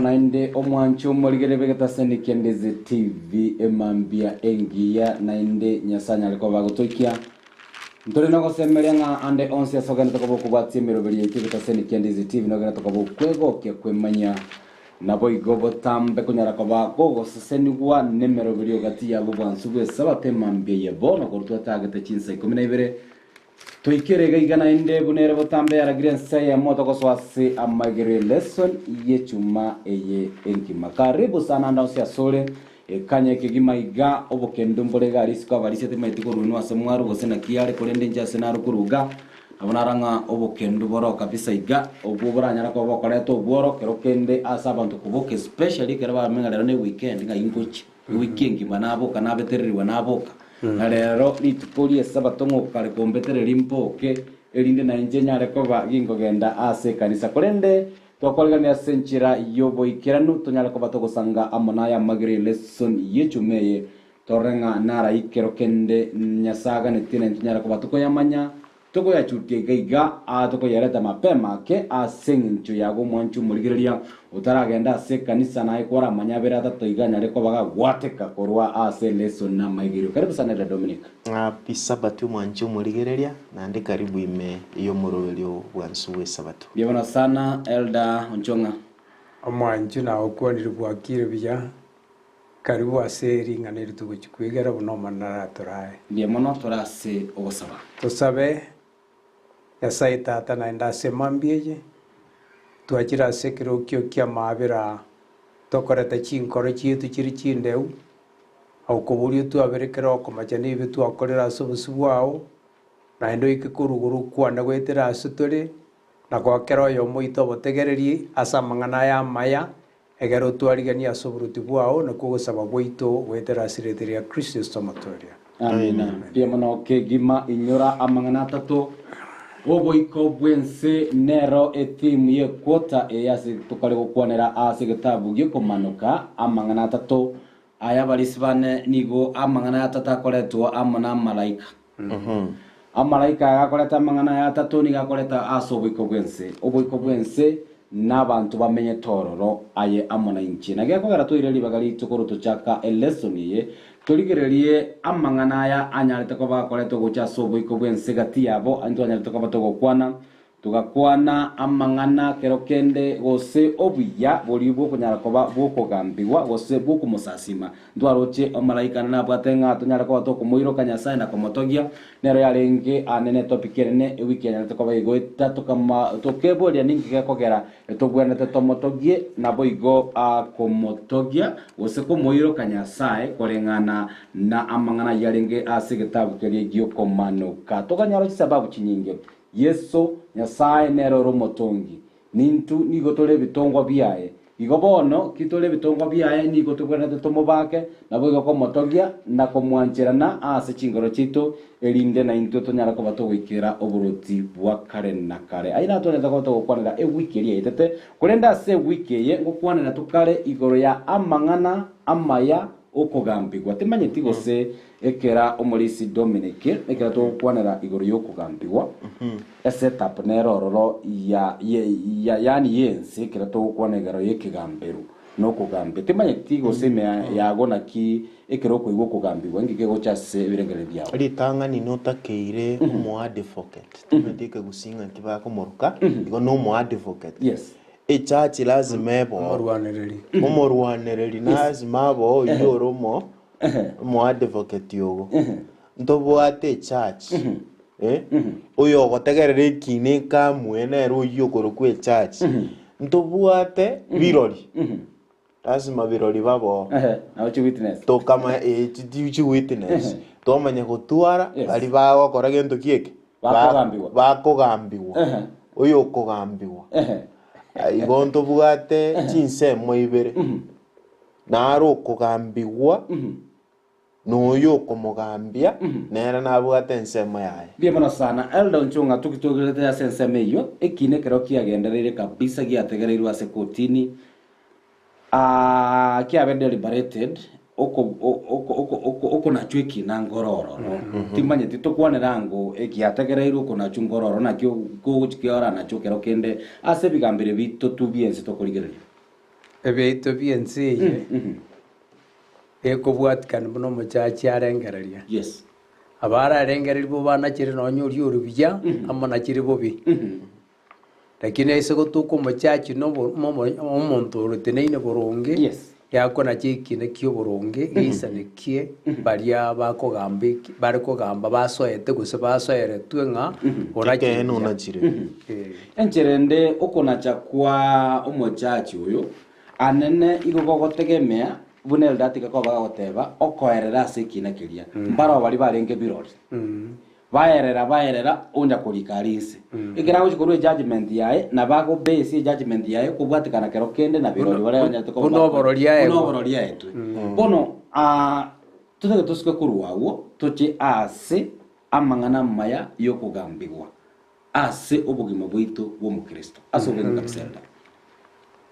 nainde omwancho moligere begeta seni kendeze TV emambia engia nainde nyasanya liko bagotokia ntore no gosemeria nga ande onse asogana tokobo kubatsi miroberi yitibeta seni kendeze TV no gana tokobo kwego kye kwemanya nabo igobo tambe kunyara koba gogo seni gwa nemeroberi ogati yabo bwansuwe sabate mambia yebono kortwa tagete chinsa 12 toikerega igana inde bunere botambe yaragire ya moto koswasi amagire lesson yechuma eye enkima karibu sana ndausi asole kanye kigima iga obokendo mborega arisiko abarisete maitiko runwa semwaru gosena kiyare kolende njase naru kuruga abonaranga obokendo boro kabisa iga obuburanyara ko bokoreto boro kerokende asa abantu kuboke especially keraba mengalero ne weekend nga ingochi weekend manabo kanabetererwa naboka Narero litukuri esabato ngokare kombetere limpoke elinde na engineer ko bagingo genda ase kanisa kolende twakolgania senchira yobo ikiranu tonyala ko bato gosanga amonaya magire lesson yechumeye torenga nara ikero kende nyasaga netine tonyala ko bato koyamanya toko ya chutie gaiga atoko yareta mapema ke asencho yago mwanchu murigireria utaragenda ase kanisa na ikora manyabera tatoiganya reko baga gwateka korwa ase lesson na maigiro karibu sana Dominic pisabatu mwanchu murigireria nande karibu ime iyo morovelio bwansuwe sabatu biebona sana Elda Onchonga mwanchu na okwonire bwakire biya karibu aseri ngane tuguchikwigera buno manara torae biemono torase obosaba tosabe Yasai tata na indase mambieje tuachira sekiro kyo kya mabira tokoreta chinkoro chitu chiri chindeu au koburio tu aberekero komachani bitu akorera subusuwao na ndo ikikuruguru kwana gwetera asutore na gwakero yo moito botegererie asa mangana ya maya egero twarigania asuburuti bwao na kugusaba boito gwetera asireteria Kristo stomatoria amina biemono kegima inyora amangana tato Oboiko bwense nero etimu ye kwota eyasi tukale kukwanera ase gitabu gikumanuka amangana tato ayabarisibane nigo amangana atata koletwa amana malaika amalaika agakoleta amangana ya tato nigakoleta aso oboiko bwense n'abantu bamenye tororo aye amona inchi nagekogera tuireli bagali tukuru tuchaka lesson ye tuligererie amangana ya anyalete ko bakoleto gocha soboiko bwense gati yabo antu anyalete ko batogo kwana tugakwana amangana kerokende gose obuya bolibo kunyara ko boko gambiwa gose boko musasima ndwaroche amalaika na batenga tunyara ko batoko moiro kanyasa na komotogia nero yarenge anene topikene weekend anyalete ko bayigo tatu kama tokebo ya ningi gekogera etogwena tomotogie na boigo komotogia gose ko moiro kanyasa korengana na amangana yarenge asigetabu keri gyo komanuka tokanyaro sababu chinyinge Yesu nyasaye nero romotongi nintu nigotole bitongwa biaye igobono kitole bitongwa biaye nigotubwena tomo bake nabo igokomotogia na komwancherana ase chingoro chito elinde na into tonyara ko batogikira oburuti bwa kare na kare aina toneta ko tokwanira wikerie itete kurenda se wikeye ngokwanira tukare igoro ya amangana amaya okugambigwa timanyeti gose ekera omulisi Dominic ekera to kwanera igoro yokugambigwa setup nerororo yani yense ekera to kwanegaro yekigamberu no kugambe timanyeti gose me yagona ki ekero koigwo kugambigwa ngike gochase birengere byao ritanga ni notakeire mo advocate timetike gusinga kibako moruka igo no mo advocate yes echachi lazima ebo omorwanereri lazima abo yoromo mo advocate yogo ndobwate church oyo gotegerere kine ka mwene ro yokoro kwe church ndobwate birori lazima birori babo na uchi witness to kama uchi witness to manya gutwara bari bago kora gento kieke bakogambiwa oyo kogambiwa igonto bugate chinsemo ibere naro kogambiwa noyo komogambia nera nabugate nsemo yaye biemona sana Elda Onchonga tukitogirete ya senseme iyo ekine kero kiagenderere kabisa giategereirwa ase kotini kiabende liberated oko na chweki na ngororo timanye titokwanera ngo ekiategereirwo kuna chungororo na kyo kuchikiora na chokero kende ase bigambire bito tubiense tokorigereria ebeitu biense eye ekobwatikana buna omochachi arengereria Yes. abararengereria bo banachire nonyori orubuya amo nachire bobi lakini ase gotuka omochachi omonto oroteneine boronge Yes. yakona chekine kio boronge geisanekie baria bari kogamba basoete gose basoeretwe ng'a Keke unachire. Encherende okonacha kwa omochachi uyu anene igogotegemea buna eldatika ko bagoteba okoerera ase kina kiria mbaro bari barenge birori baerera onya kurikarise igira guchikorwe judgment yae na bago base judgment yae kubwatikana kero kende na birori bare onya toko buno bororia etu bono tutege tuske kurwawo tuche ase amangana maya yokugambigwa ase obugima bwitu bw'omukristo ase obwenge kabisenda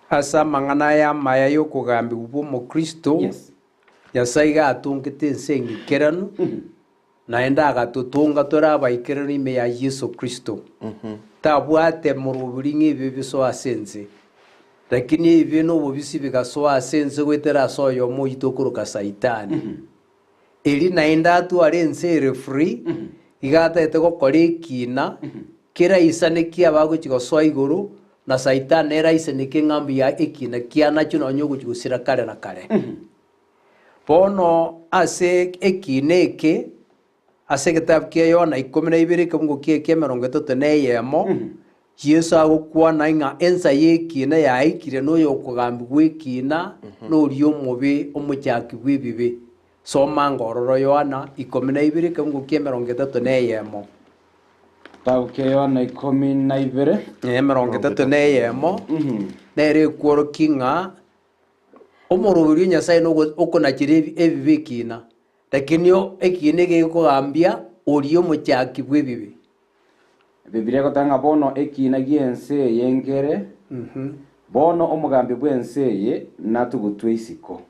asa amang'ana ya maya yokugambigwa bw'omukristo yes nyasaye gatungete ense eng'ikeranu naende agatutunga tore abaikeranu ime ya Yesu Kristo tabwate muruburi ng'ibi bisoa ase ense lakini ebi nobobisi bigasoa ase ense gwetera ase oyo omoito okoroka saitani eri naende atware ense ere free igataete gokora ekina keraisaneki abagochi gosoa igoro na saitani eraisaneki ng'ambi ya ekina kianacho nonye ogochigusira kare na kare bono ase ekina eke ase egetabu kia Yohana 12 ekemungo kia 31 Yesu agokwana ng'a ensa y'ekina yaikire noyo okogambigwa ekina nori omobe omochaki bw'ebibe soma ngororo Yohana 12 ekemungo kia 31 Tauke Yohana 12 31 nere ekworo king'a omorobiri nyasaye okonachire ebibe ekina lakini ekina egekogambia ori omochaki bw'ebibe Biblia gotanga bono ekina giense yengere bono omugambi bwense ye natugutwe isiko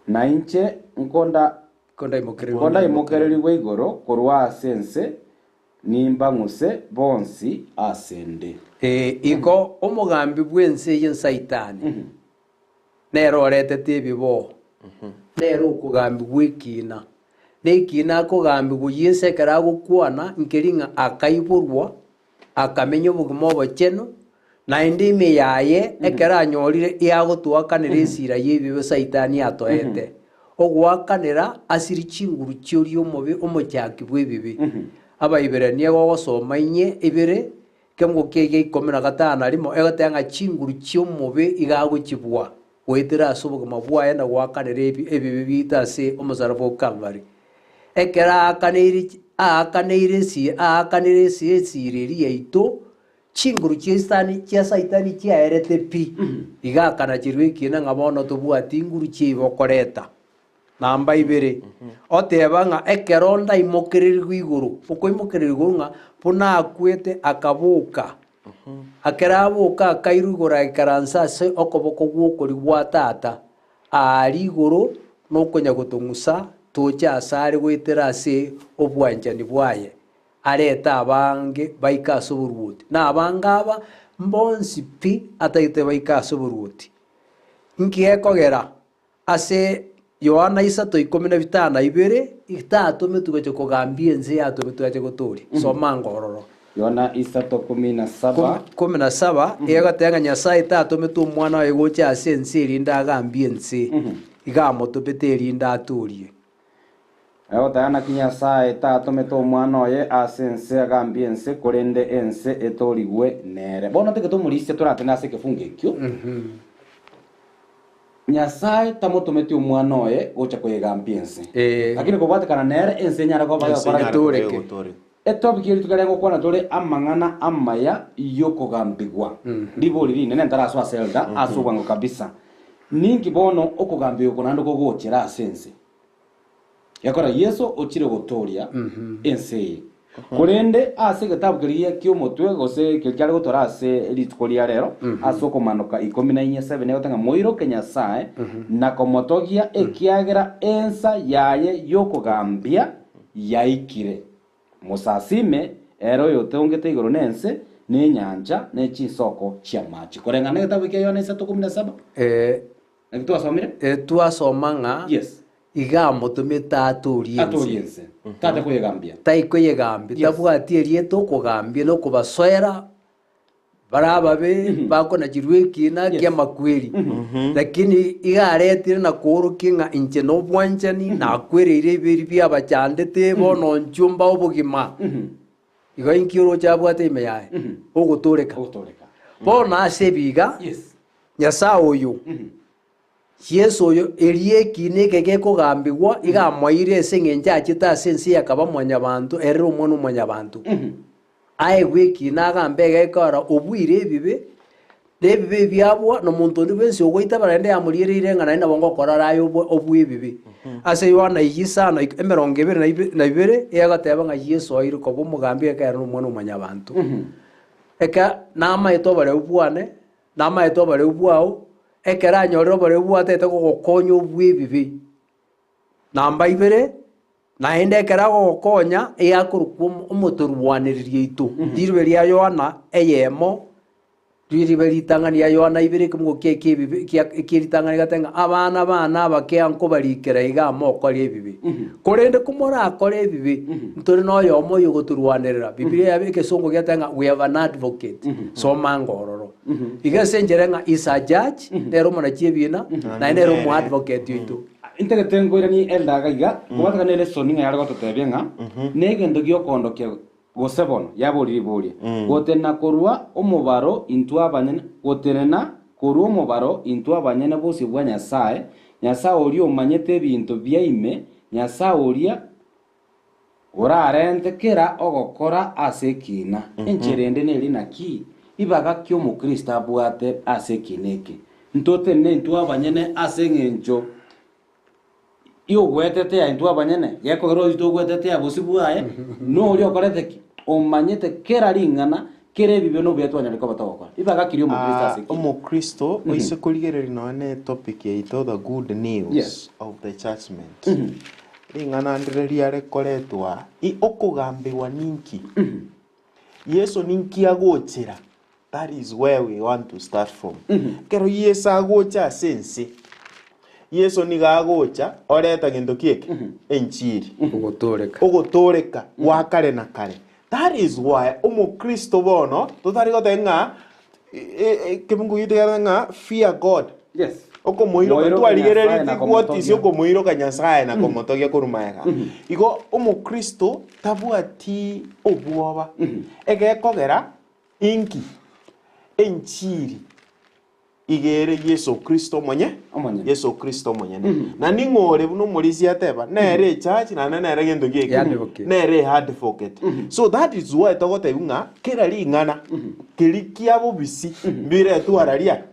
na inche nkonda imokereri bwa igoro korwa asense nimba ng'use bonsi asende iko omugambi bwense ye nsaitani nero oretete ebibo nero okugambi gw'ekina nekina akogambigwa Yesu ekero agokwana nkeri ng'a akaiborwa akamenya obogima obocheno naende ime yaye ekero anyorire yagotwakanera esira y'ebibe saitani atoete ogwakanera asiri chinguru chiori omobe omochaki bw'ebibe Abaiberania gogosoma inye ibere kemugo kege 15 egotanga chinguru chiomobe igagochibwa goetera ase obogima bwaye na gwakanera ebibe bita ase omosaraba o Calvary ekera aakanire esiri yaito chinguru chia saitani chiaerete pi igakana chirwe ekina ng'a bono tobwati inguru chiaibokoreta namba 2 oteba ng'a ekero ndaimokererigwa igoro okoimokererigwa ng'a buna akwete akabuka akera abuka akairu igoro agikaransa ase okoboko gwokori gwa tata ari igoro nokonya gotong'usa toche ase are goetera ase obwanchani bwaye areta abange baika ase oboruoti na abange aba mbonsi pi ataite baika ase oboruoti nki ekogera ase Yohana 3:15 itatume tugeche kogambia ense yatume tugeche gotori soma ngororo Yohana 3:17 egotenga nyasaye itatume tu omwana waye gocha ase ense erinde agambie ense igamotopete erinde atorie egotana kinyasaye tatomete omwana oye ase ense agambie ense korende ense etorigwe nere bono teke tomurisia toratena ase ekefungo ekio nyasaye tamotomete omwana oye gocha koegambia ense lakini kobwatekana nere ense enyara Toreke. etopic eri tukare gokwana tore amang'ana amaya yokogambigwa ribori rinene ntaraso aselda ase obwango kabisa ninki bono okogambigwa konando kogochera ase ense yakora Yesu ochire gotoria ense korende ase getabu keria kiomotwe gose kiare gotora ase ritukoria rero ase okomanuka 14:7 egotanga moiroke Nyasaye na komotogia ekiagera ensa yaye yokogambia yaikire musasime ero yote ongete igoro nense ne nyanja ne chisoko chia machi korengana gitabu kia Yohana 3:17 twasomire twasoma ng'a yes iga mutumite aturiense aturiense tate kuyegambia taikuyegambia Yes. tabwatie rieto kugambia no kubasoera barababe bakona jirwekina kia makweri lakini igaretire na kurukia ng'a inche no bwanchani na kwereire ibiri bia bachandete bono nchumba obugima iga inkioro chabwate imeyae uguturika ugutoreka bono ase biga yes nyasa uyu Yesu uyu eriekine kege kugambigwa igamwaire ase ng'enche achete ase ense akaba mwanyabantu erere omwana omwanyabantu aye gwekina agambe egekora obwire ebibe byabwa nomonto ndi bensi ogoita barende yamuriereire ng'ana nabo ngokora aye obwe ebibe ase Yohana igisana 22 egateba ng'a Yesu oire kobo omogambi ekera omwana omwanyabantu eka namaeto bare obwane namaeto bare obwao ekera anyorero bare obwatete gogokonya obwe ebibe namba 2 naende ekera gogokonya eyakorokwa omotorwaniririe itu diribe ria Yohana eyemo diribe ritang'ani ya Yohana 2 kimogokia ekibibe ekiritang'ani gatenga abana bakeanko barikera iga amoko ria ebibe korende komorakora ebibe ntori noyo omo oyo goturwanirira Biblia yabe ekesongo giatenga we have an advocate soma ngororo iga senjere ng'a is a judge nero mona chiebina na nero mu advocate itu integetengo ni elda gaiga kubata ne lesoni nga yargo totebia ng'a negendo giokondokia gosebono yaboriri boria gotena korwa omobaro into abanyene gotenena korwa omobaro into abanyene bose bwa Nyasaye Nyasaye oria omanyete ebinto biaime Nyasaye oria orarente kera ogokora ase ekina encherende neri naki ibaga kio omokristo abwate ase ekineke ntotene into abanyene ase eng'encho iyo gwetete ya into abanyene gekogero ito gwetete ya bosi bwaye no uri okorete ki omanyete kera ringana kera ebibe no byatwanya liko batagokora ibaga kiri omokristo ase ki omokristo oise korigereri noone topic yaito the good news Yes. of the judgment ringana ndireria rekoretwa okugambirwa ninki Yesu ninki agochera. That is where we want to start from. Kero Yesu agocha sense Yesu niga agocha oreta gendo kieke enchiri ogotoreka wakare na kare. That is why omokristo bono totari gotenga kemungu yite nga fear God. yes Okomoiro twarigereri kwotisi okomoiro kanyasaye na komotogia kurumaega igo omokristo tabwati obwoba egekogera inki enchiri igere Yesu Kristo mwenye Yesu Kristo mwenye na ningore buno morisi ateba nere church na nere gendo gieke nere advocate so that is why togotebunga kera ringana kirikia bobisi mbire twararia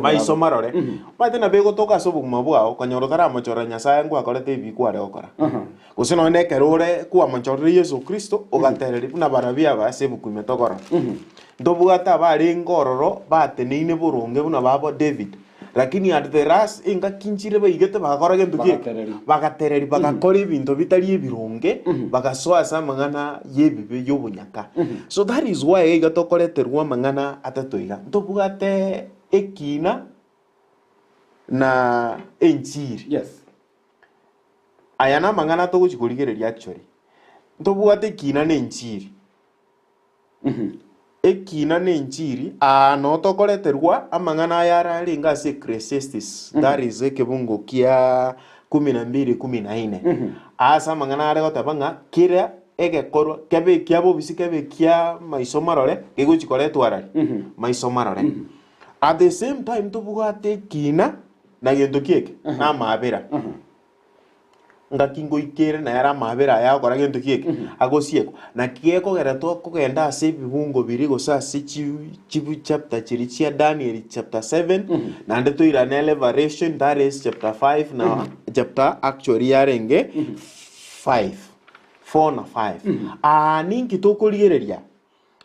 maiso marore bate na bego toka sobu mabwao kanyoro tara mochora Nyasaye ngwa korete ibikware okora gusino nekerore kwa mochora Yesu Kristo ogatereri buna barabia base bukume tokora ndobugata bari ngororo bateneine burunge buna babo David lakini at the last inga kinchire baigete bagakora gento kieke bagatereri bagakora ibinto bitari ebirunge bagasoa sa mangana yebibe yobunyaka so that is why igatokoreterwa mangana atatoiga ndobugate ekina na enchiri yes ayana mangana to guchikurigereria actually ndobugate ekina na enchiri ekina na enchiri no tokoreterwa amangana yara ringa se Ecclesiastes that is ekebungo kia 12:14 asa mangana are gotabanga kira egekorwa kebe kiabo bisikebe kia maiso marore geguchikoretwa arari maiso marore at the same time tubugate kina na gendo kieke na mabera ngakingo ikere na yara mabera ya gora gento kieke agosieko na kieko gera to kugenda ase bibungo biri gosa se chibu chapter chirichia Daniel chapter 7 na ndeto ira na Revelation that is chapter 5 na chapter actually yarenge 4 na 5 ninki to kurigereria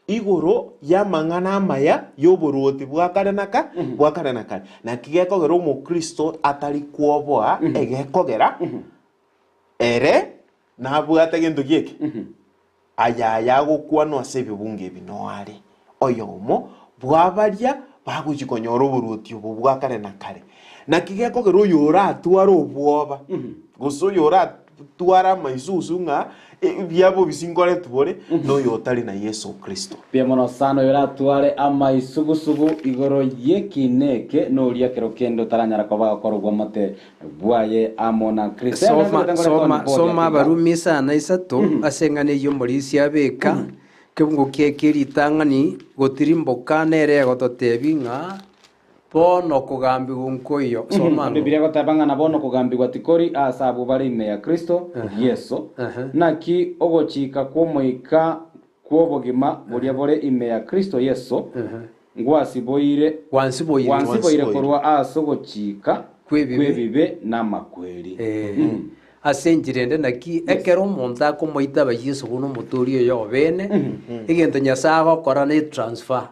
igoro ya mangana maya yoboroti bwakarenaka na kigekogera omokristo atari kwoboa egekogera ere na bwate gento gieke aya gukwa no ase bibunge binoare oyomo bwabaria baguchikonyora oboroti obo bwa kare na kare na kigekogera oyo oratwara obwoba gose oyo oratwara maisusu ng'a byabo bisingore tubore noyo otari na Yesu Kristo pia mono sana yoratware amaisugusugu igoro yekineke noria kero kendo taranyara koba korogwa mate bwaye amona Kristo soma barumi sana isato asengane yo morisi abeka kebungo kekeritangani gotirimboka nere gototebi ng'a bono kugambigwa nkoyo soma Biblia gotabangana bono kugambigwa tikori asabu bari ime ya Kristo Yesu naki ogochika kwomoika kwobogima buria bore ime ya Kristo Yesu ngwasiboire wansiboire korwa asogochika kwebibe n'amakweri asenjirende naki ekero omonto akomoita Yesu guno motori oyo bene egento Nyasaye agokora ne transfer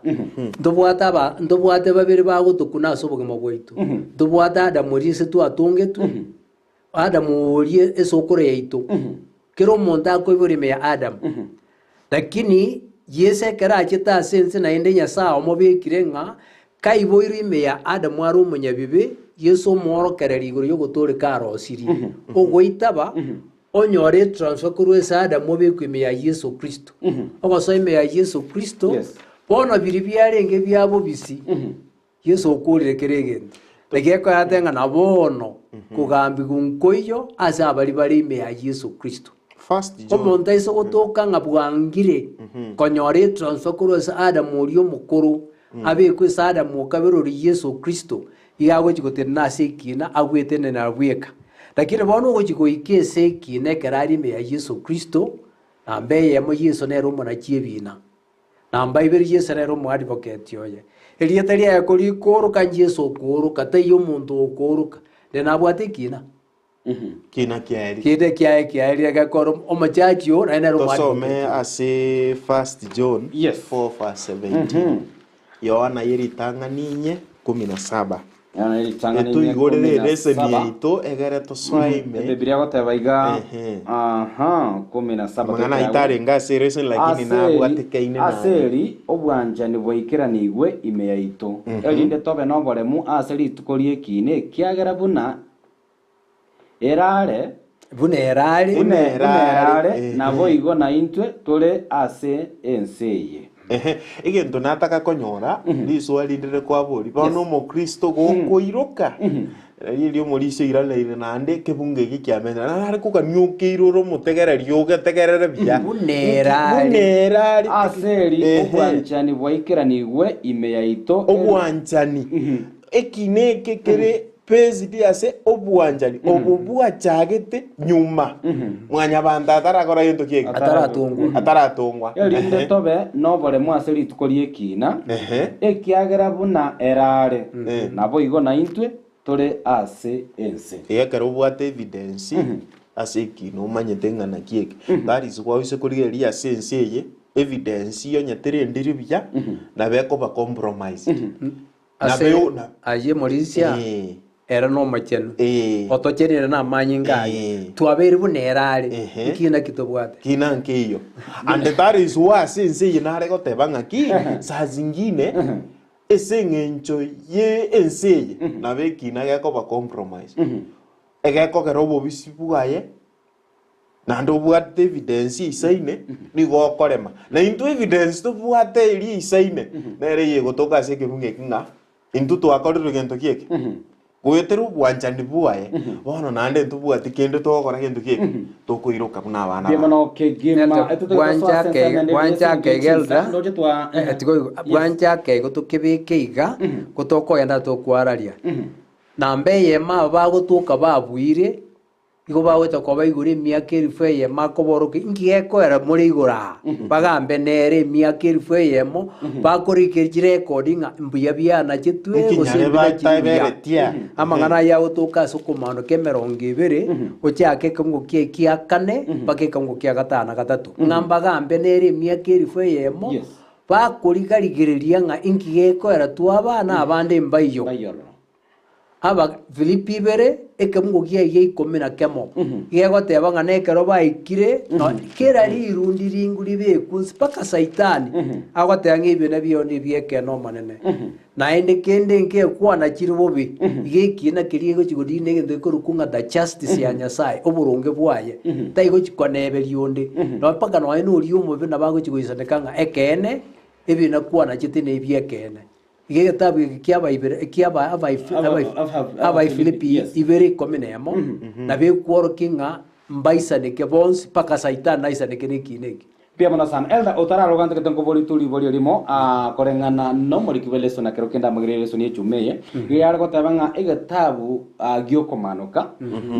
ndobwate babiri bagotokuna ase obogima bwaitu ndobwate Adamu rise twatungetu Adamu orie esokore yaitu kero omonto akoibora ime ya Adamu lakini Yesu ekero acheta ase ense naende Nyasaye omobekire ng'a kaiboire ime ya Adamu ari omonyabibe Yesu omworokereri igoro yogotoreka arosirie ogoitaba onyore transfer korwa ase Adamu obekwa ime ya Yesu Kristo ogosoa ime ya Yesu Kristo bono biri biarenge biabo bisi Yesu okorire kere egento egeko yatenga na bono kugambigwa nkoyo ase abari bari ime ya Yesu Kristo omonto ase gotoka ng'a bwangire konyore transfer korwa ase Adamu oria omokoro abekwa ase Adamu okabere Yesu Kristo igagochigotera nase ekina agwetene na bweka lakini bono ogochigoika ase ekina ekero ari ime ya Yesu Kristo namba eyemo Yesu nere omonachie ebina namba ibere Yesu nere omoadvocate oye erieta riaeko rikoroka Yesu okoroka taiyo omonto okoroka nabwate ekina kina kiari kide kiari agakora omochachi o nere tosome ase 1 John 4:17 Yohana yeritanganinye 17 etu igorere leseni yaito egere toswaime Biblia gotebaiga 17 mangana itarenga seresen lakini nabwatekeine na aseri obwanjani bwaikirani igwe ime yaito erinde tobe noboremu aseri tukorie kine kiagera buna erare nabo igo na intwe tore ase enseye egento nataka konyora riso rindire kwa bori bono omokristo gokoiroka riri omoriso iranaire nande kebunge gikiamenya nare kukanyukeiro ro mutegereri ugetegerere bia bunerari aseri obwanchani bwaikirani igwe ime yaito obwanchani ekineke kere pezi diase obwanjani obubwachagete nyuma mwanya banda atarakora yento kiege ataratungwa erinde tobe nobore mwase ritukorie kina ekiagera buna erare nabo igo na intwe tore ase ense egekera obwate evidence ase kino manyete ng'ana kiege that is why use kurigeria ase ense eye evidence yo nyetere ndiri bia na beko ba compromise aye morisia era no macheno otocherire na manyi ngai twabere bunerare kina kitobwate kina nkiyo and that is why since yinare goteba ngaki saa zingine esengencho ye enseye na bekina geko ba compromise egeko gerobo bisibugaye na ndo bwate evidence isaine ni gokorema na into evidence to bwate iri isaine nere ye gotoka ase kebunge kinga into to akorire gento kieke goeteru bwanchandi buaye bono nande ntubwati kende tokora gento kieke tokoiroka buna bana biemano kegima bwancha kegelda bwancha ke gotokebeke iga gotokoyenda tokwararia nambe yema bagotuka babuire igo bagweta koba igure miaka erifu eyemo akoboroka ingigekoera muri igora bagambe nere miaka erifu eyemo bakorikeri recording mbuya biana chetwe gosembia amangana ya gotoka ase okomando ke 20 ochake kongokie kia kane bakeka ngokia gatana gatatu ngamba gambe nere miaka erifu eyemo bakorikarigereria ng'a ingigekoera twabana abande mbaiyo aba Filipi ibere ekemo gokia ye 10 iye goteba ng'a nekero baikire no kera rirundi ringuri bekunsi paka saitani agoteba ng'ibio nabio nibiekeno manene naende kende nke kwana chiri bobi igekina kiri gochigodi negende korukunga the justice ya Nyasaye oboronge bwaye taigo chikoneberi onde no paka no eno ri omobe nabagochigoisaneka ng'a ekene ebina kwana chitine ebiekene igege tabu kiaba ibere kiaba aba Filipi ibere komenemo na be kworo kinga mbaisa ne kebons paka saitan naisa ne kineki pia mona sana elda otara rogante ketongo boli tuli boli limo korengana no mori kibeleso na kero kenda magireleso ni chumeye yara gotabanga egatabu giokomanoka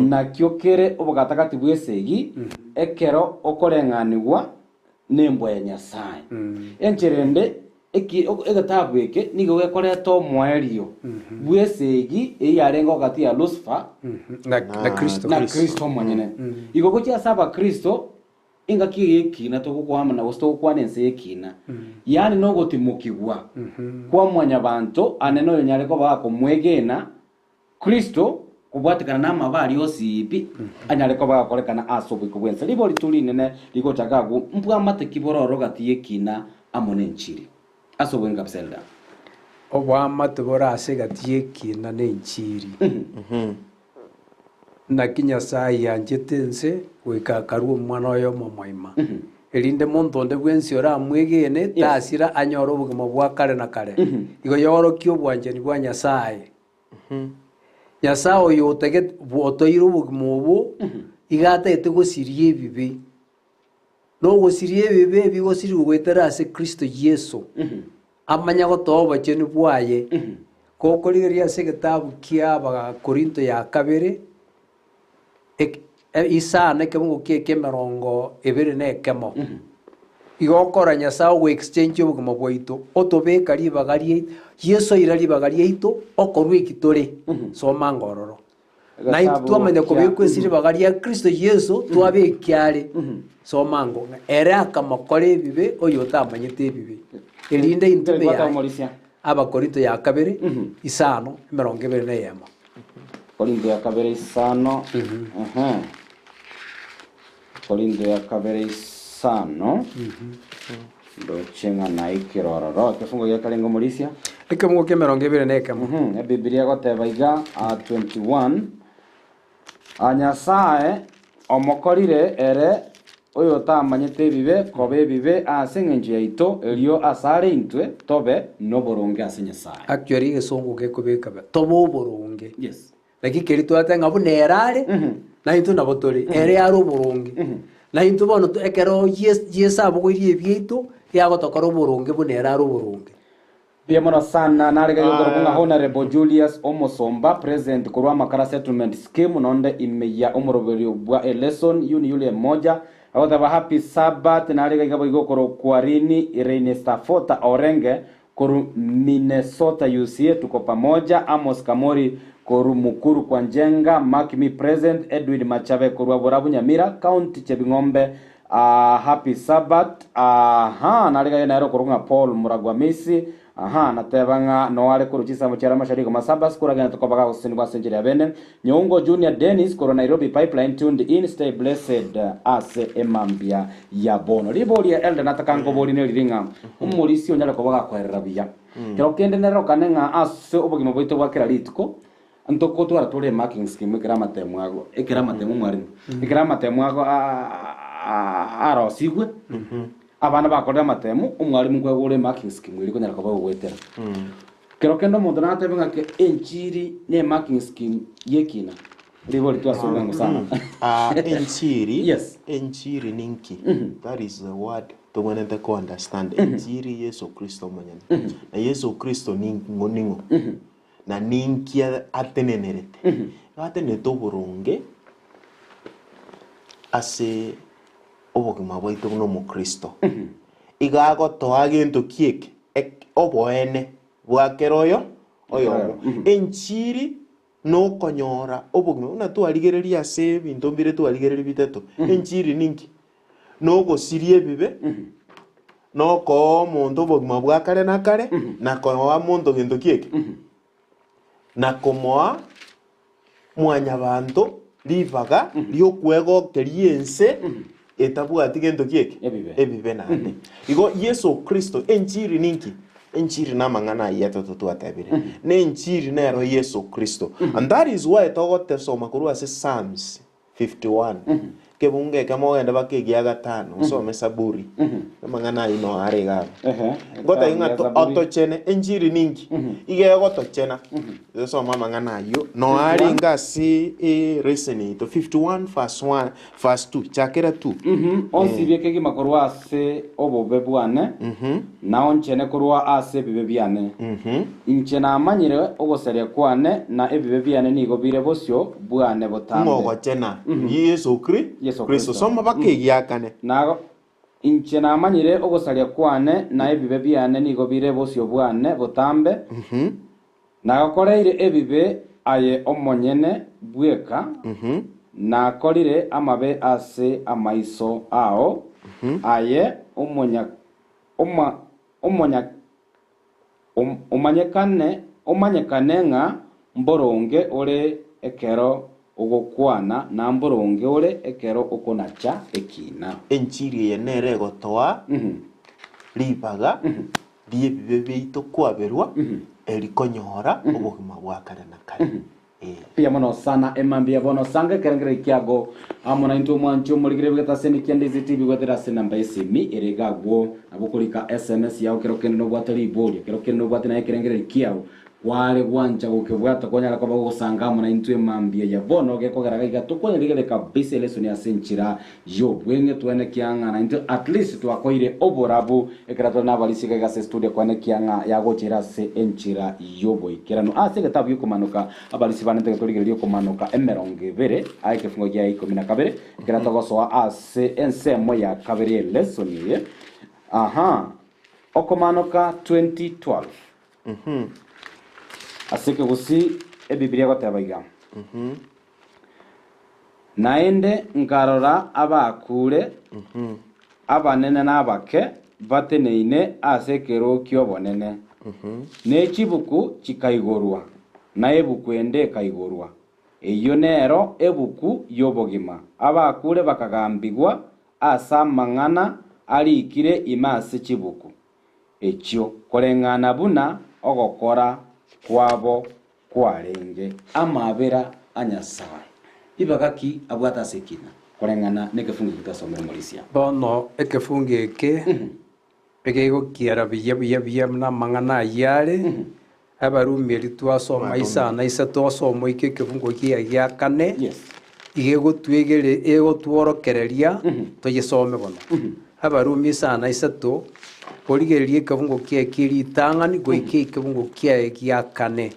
na kiokere obogatakati bwesegi ekero okorenganigwa nembo ya Nyasaye encherende egatabu eke nigo gekoreto mwerio bwesegi eyarengo gati ya Lucifer na Kristo mwenyene igo gocha saba Kristo inga kina to kwa na wosto kwa nense kina yani no gotimukigwa kwa mwanya bantu aneno nyare ko bako mwegena Kristo kubwatikana na mabali osipi anyare ko bako kolekana asobu kubwensa libo lituli nene liko chagagu mpwa mate kibororo gati kina amone nchiri asobu ngapselda obwa mate bora asegati kina ne nchiri na kinya sai yanjitense wikakaru mwana oyo momoima elinde monto nde bwensi ora mwegene tasira anyoro bugimo bwa kare na kare igo yoro kyo bwanje ni bwa Nyasaye Nyasaye oyo tege botoiro bugimo bo igata ete gosirie bibi no gosirie bibi bigosiri gwetera ase Kristo Yesu amanya gotoba chenu bwaye kokorigeria ase gitabu kia ba Korinto ya kabere isa ne kemo ke merongo ebere ne kemo igokora Nyasaye we exchange obugimo bwaito otobeka libagari Yesu irali bagari ito okorwe kitore so mangororo na itu amenya kobekwesire bagari ya Kristo Yesu twabekyare so mango era kamakore bibe oyo tamanyete bibe elinde intebe ya aba Korinto ya kabere isano merongo ebere ne yema Korinto ya kabere isano Korinto ya kabere isano dochenga na ikirororo kefungo ya kalengo mulisia ekemo ke merongo ebere ne kemo Biblia goteba iga 21 Nyasaye omokorire ere oyo tamanyete bibe kobe bibe ase ng'encho yaito elio asare intwe tobe no boronge ase Nyasaye actually gesongo ke kobeka tobo boronge yes lakini kerito atenga bunerare na into nabotori ere aro boronge na into bono ekero yesa bogoirie bieito yagotokora boronge buneraro boronge Biamono sana nariga yogorunga Honorable Julius Omosomba President kurwa makara settlement scheme nonde imeya omoroberi bwa lesson yule moja awataba happy Sabbath nariga igabo igokoro kwarini Irene Stafota Orenge koru Minnesota UCA tuko pamoja Amos Kamori koru mukuru kwa njenga Makimi present Edwin Machabe koru Borabu Nyamira County Chebingombe happy Sabbath nariga yenero kurunga Paul Muragwamisi natebanga noale kuruchisa mchara mashariki masaba skura gana tukobaga usini kwa senjiri ya bene Nyongo Junior Dennis koro Nairobi Pipeline tuned in stay blessed ase emambia ya bono liboli ya elda natakango boli neliringa umulisi onyala kobaga kwa rabia kero kende nero kanenga ase obogimo boito bwakera litiko ntoko twara tole marking scheme kirama temwago ekirama temu mwari ekirama temwago arosigwe abana bakorera matemu umwarimu kwa gure marking scheme iri konyara kuba gwetera kero kendo mundu natebenga ke enchiri ne marking scheme yekina libo litwasobenga sana enchiri yes enchiri ninki that is the word to when they understand enchiri Yesu Kristo manyana na Yesu Kristo ningo na ninki atenenerete atene to burunge ase obogima bwaito no mu Kristo igago toagento kiek oboene bwakeroyo oyo enchiri no konyora obogima una twarigereria ase binto mbire twarigereria biteto enchiri ninki no gosirie bibe no ko muntu obogima bwakare na kare na kowa muntu gento kiek na komoa mwanya bantu ribaga riokwegokeri ense etabwati gento kieke ebibe nane igo Yesu Kristo enchiri ninki enchiri na mang'ana yeto tutwatebire ne enchiri nero Yesu Kristo and that is why togote soma kurwa ase Psalms 51 kebunge kamogenda bakegia gatano usome Saburi mang'ana ino arega gota inga otochene enchiri ninki ige gotochena soma mang'ana yo no ari ngasi reasoning to 51 verse 2 chakera 2 onsibye kegi makorwa ase obobe bwane na onchene korwa ase bibe byane inchena amanyire ogoseria kwane na ebibe byane nigo bire bosyo bwane botambe ngogochena Yesu Kristo soma bakegiakane nago inchena amanyire ogosaria kwane na ebibe byane nigo bire bosyo bwane botambe nagokoreire ebibe aye omonyene bweka nakorire amabe ase amaiso ao aye omanyekane ng'a mboronge ore ekero ogokwana na mboronge ore ekero okonacha ekina enchiri ye nere gotoa ribaga biebibe bito kwaberwa erikonyora obogima bwa kare na kare pia mono sana emambia bono sange kerengere kiago amona into mwancho muligire bigata seni kende ZTV gwetera sena mbaisimi eregagwo abukulika SMS yao kero kende no bwatari bori kero kende no bwatana kerengere kiago wale gwanja gukebwata kwanyala kwa bagusanga amona into emambia ya bono gekogeraga igatukonya ligere kabisa lesson ya senchira yo bwenge twene kianga na into at least twakoire oborabu ekerato na balisika ga studio kwane kianga yagochira se enchira yo boy kerano ase gatabu yo kumanuka abalisi banete gatorigerio kumanuka emeronge bere aike fungo ya 12 ekerato gosoa ase ensemo ya kabere lesson ye okumanuka 2012 asike gusi ebibilia gotebaiga naende nkarora abakure abanene n'abake bateneine ase kero kyobonene n'ekibuku kikaigorwa na ebuku ende kaigorwa eyo nero ebuku yobogima abakure bakagambigwa asa amang'ana arikire imase kibuku ekyo koreng'ana buna ogokora kwabo kwarenge amabera anyasaye ibagaki abwata sekina koreng'ana nekefungi kitasomera Malaysia bono ekefungi eke egego kiara biya na mang'ana yare abarumi ritwasoma isana isatosoma ike kefungo kia kane igego twegere ego tworokereria toyesome bono abarumi isana isato origererie kefungo kia kiritang'ani goike kefungo kia kane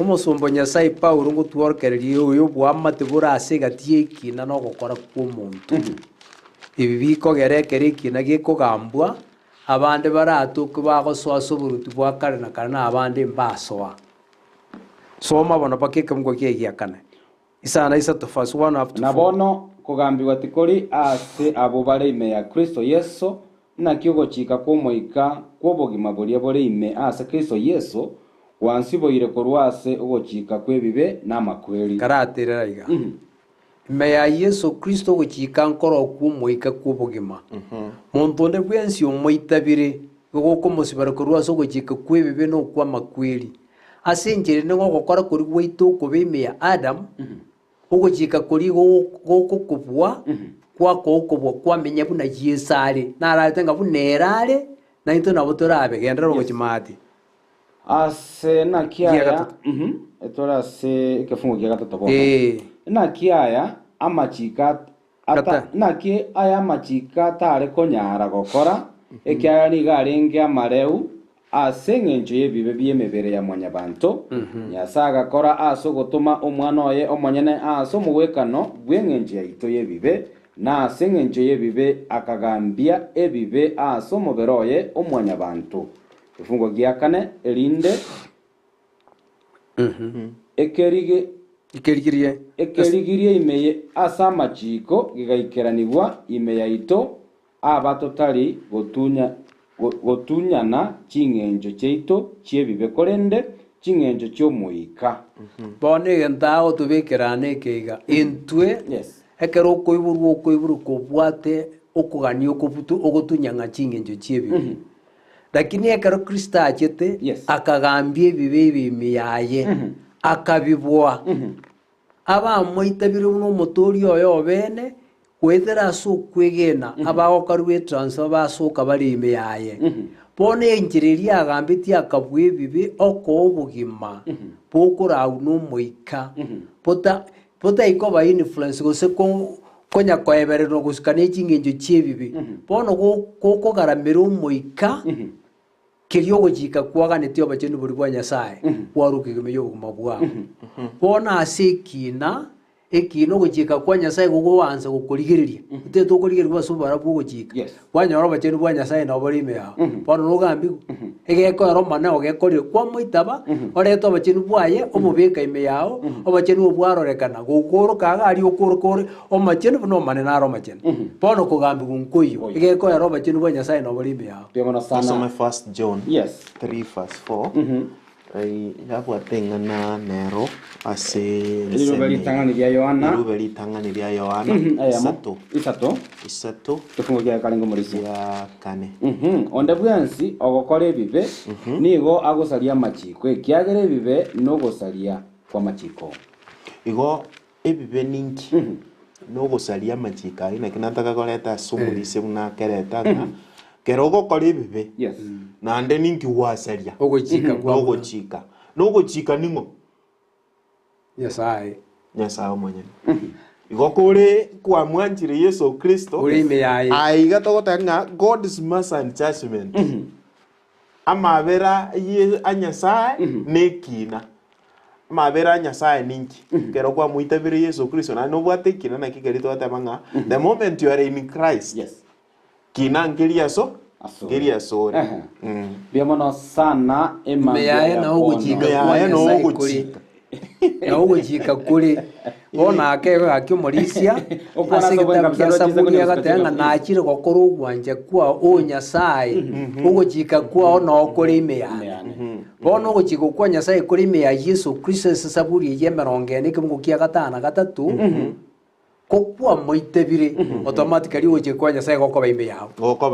omusombo Nyasaye Paulo ngotworokereria oyo bwamate borase gatie kina no gokora kwa omonto ibi bikogerekera ekina gekogambwa abande baratuka bagosoa soburuti bwa kare na kare na abande mbasoa soma bono bakeke mgo kia kane isana isato first 1 up to 4 na bono kogambiwa tikori ase abo bare ime ya Kristo Yesu na kyogochika komoika kwobogima boria bore ime ase Kristo Yesu wansiboire korwase ogochika kwebibe n'amakweri karaterera iga ime ya Yesu Kristo gochika nkoro kumoika kwobogima muntu nde bwensi omoitabire goko musibara korwase ogochika kwebibe no kwa makweri ase njere ngo gokora kuri gweito kobime ya Adam ogochika kuri goko kubwa kwako okobwa kwamenya buna Yesare naratenga bunerare na into nabo torabe gendera gochimati ase na kiaya etora se kefungo kia gatatu boka na kiaya amachika ata na ki aya amachika tare konyara gokora ekiaya ni garenge amareu ase ngencho yebibe byemebere ya mwanyabanto nyasaga kora aso gotuma omwana oye omonyene aso mugwekano bwengencho yaito yebibe na ase ngencho yebibe akagambia ebibe aso muberoye omwanyabanto ifungo gia kane elinde ekerigirie imeye asa machiko gigaikeraniwa imeya ito abatotari gotunyana chingenjo cheito chiebibe korende chingenjo chiomoika. Bone gentao tubikira nekeiga intwe Yes. ekero koiburu kobwate okugani okubutu ogotunyanga chingenjo chiebi. Lakini ekero Kristo achete Yes. akagambia ebibe bimiyaye akabibwa abamoitabire no motori oyo bene kwethera so kwegena abagokarwe transfer basoka bari imiyaye. Bone enjireria agambiti akabwe ebibe oko obugima bokora no moika pota ikoba influence gose konya koeberero gusikane chingenjo chiebibi bono ko garamero moika kirio gojika kwaganetio bacheni buri bwa Nyasaye warukigeme yo mabwa bona asekina ekino gojika kwa Nyasaye gogo wanza gukurigereria uteto kurigereria basubara bwo gojika wanyoro bacheni bwa Nyasaye na bari me ya bono rugambi egeko romana ogekorire kwa moitaba oreto bacheni bwaye omubeka ime yao obacheni obwarorekana gukoro kaga ari okoro omacheni no mane na ro macheni bono kugambi gunkoyo egeko ro bacheni bwa Nyasaye na bari me yao Pemona sana. Some First John Yes. 3 verse 4. Yabwa tengana nero ase Ilubeli tangani ya Yohana. Ilubeli tangani ya Yohana. Isato. Tufungokia kalingo morisi. Ya kane. Onde bwansi ogokore bibe nigo agosaria machiko kiagere bibe no gosaria kwa machiko. Igo ebibe ninki no gosaria machika ina kinataka koleta sumulise una kereta kerogo kore bibe. Yes. Nande ninki wasaria ogochika kwa nogochika ningo Nyasaye mwenye igo kore kwa mwanjire Yesu Kristo uri meyaye aiga togotanga God's mercy and judgment amabera ye anyasaye nekina amabera anyasaye ninki kero kwa muitabire Yesu Kristo na no bwatekina na kigerito atabanga the moment you are in Christ. Yes. Kina ngeria so ngeria so Biamono sana meyaye na ogochika kwa Nyasaye na ugochika kuri bona akego akimorisia asekita saburi agatenga na achire gokoro gwanje kwa o Nyasaye ugochika kwa no kuri imeyane bona ugochika kwa Nyasaye kuri imeya Yesu Kristo saburi ye merongene kimukia gatana gatatu kokwa moitebire automatically ugochika kwa Nyasaye gokoba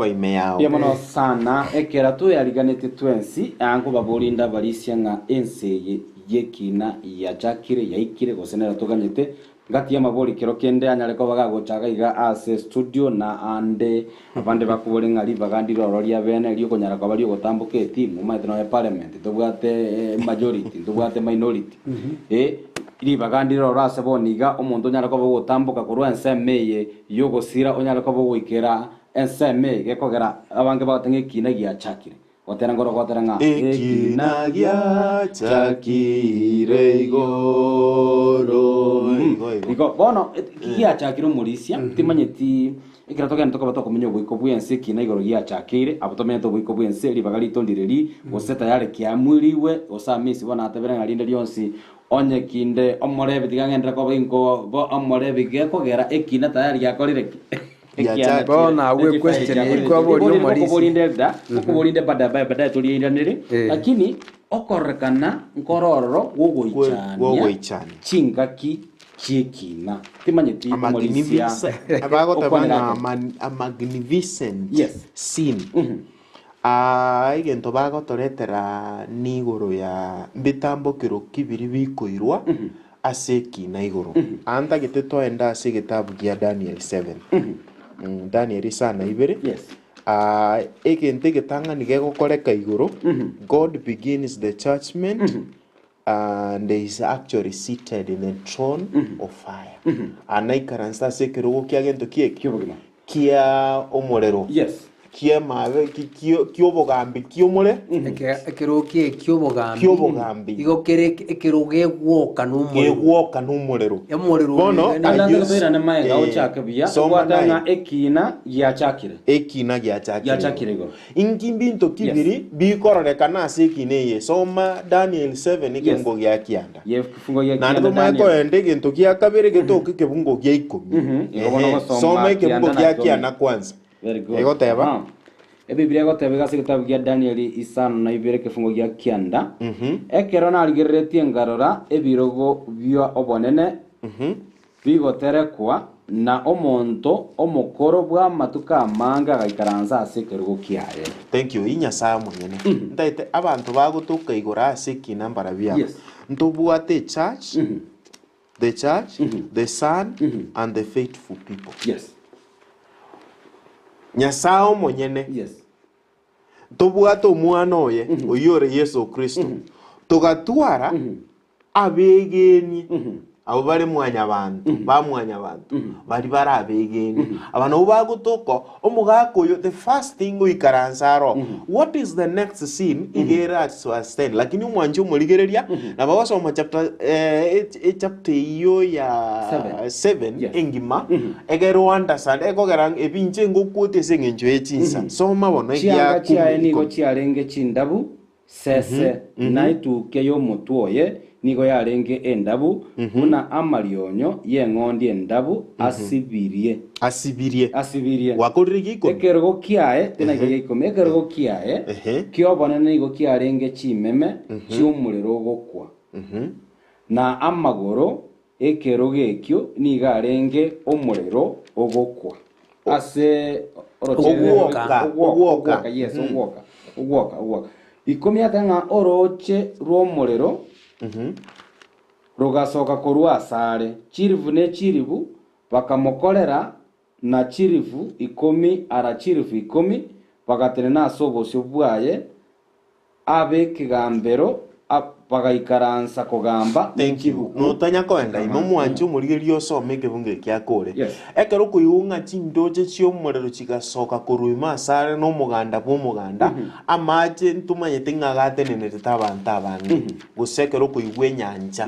imeyao Biamono sana ekera tu yariganete twensi ango baborinda barisia nga enseye yekina ya jakire yaikire gosenera tuganyete ngati ya mabori kero kende anyareko bagagochaga iga ase studio na ande abande bakubore ngari bagandiro roria bene rio konyara kwa bari gotambuke timu maitno ya parliament tubwate majority tubwate minority iri bagandiro rase boniga omuntu nyarako bogotambuka kurwa ensemeye yogosira onyarako bogoikera enseme gekogera abange batenga kina gia chakire watera ngoro watera nga ekina gia chakire igoro iko bono gia chakire murisia timanyeti ikira tokene toka kumenya bwiko bwense kina igoro gia chakire abotomento bwiko bwense libagari tondireri goseta yare kiamwiriwe osamisi bona atebera ngarinde lyonsi onye kinde omorebe tigangendera ko binko bo omorebe gekogera ekina tayari yakorire bona we question ilikuwa boli marisi kubolinde baadaye tuliendanire lakini okorekana nkororo wogoichania chingaki chekina timanyeti marisia abagotabana a magnificent scene igento bagotoretera nigoro ya mbitambukiro kibiri bikoirwa ase kina igoro anta giteto enda ase gitabu gia Daniel 7 Daniel sana ibere egente getanga nigegokoreka igoro God begins the judgment and is actually seated in a throne of fire anaikaransa ase kirogo kia gento kia omorero kia mawe kiobogambi kiomore ekirokie kiobogambi igokere ekiroge gwoka numorero bono andandira na maega ochake bia watanga ekina gia chakire go ingimbi kibiri bikoronekana ase kine soma Daniel 7 ikengo gia kianda na ndo maiko ende gento gia kabere getoke kebungo gia 10 soma ikebungo gia kianda kwanza very good. Egoteba ebiblia gotebe gase gitabu gia Daniel isano na ibere kifungo gia kianda ekero narigeretie ngarora ebirogo byo obonene bigoterekwa na omonto omokoro bwa matuka manga gaikaranza ase kerugo kiaye. Thank you. Inya saa mwenyene. Ndaite abantu bagutuka igora ase kinambara bya. Yes. Ntobwate church, the church, the son and the faithful people. Yes. Nyasao mwenyene. Yes. Tobwate omwana oye oyore Yesu Kristo. Togatwara abegeni. Abo bari mwanya abantu bamwanya abantu bari barabegeni abantu bagutoko omugakoyo the first thing uikaranzaro what is the next scene igera to understand lakini umwanje umurigereria na babasoma chapter chapter iyo ya 7 engima egero understand ekogerang ebinje ngokote sengenjo echinsa soma bono ya chia nigo chiarenge chindabu sese naituke yo mutuoye nigo yarenge endabu una amarionyo yengondi endabu asibirie wakorigiko ekerogo kiae tena gikome ekerogo kiae kiobona nigo kiarenge chimeme chiumuriro gokwa na amagoro ekerogo ekyo nigarenge omuriro ogokwa ase ogwoka yes ogwoka ikomi atanga oroche rw'omuriro rugasoka kurwa asare chirivu ne chirivu bakamokorera na chirivu 10 ara chirivu 10 bagatene na sobosyo bwaye abe kigambero bagaikaransa kugamba nkibuku notanya kwenda imo mwanju murigerio some kebunge kyakore ekero kuyunga chindoje chyo murero chigasoka kuruima asare no muganda bw'umuganda amaje ntumanyete ngagatenenete tabantu abandi gusekero kuyigwe nyanja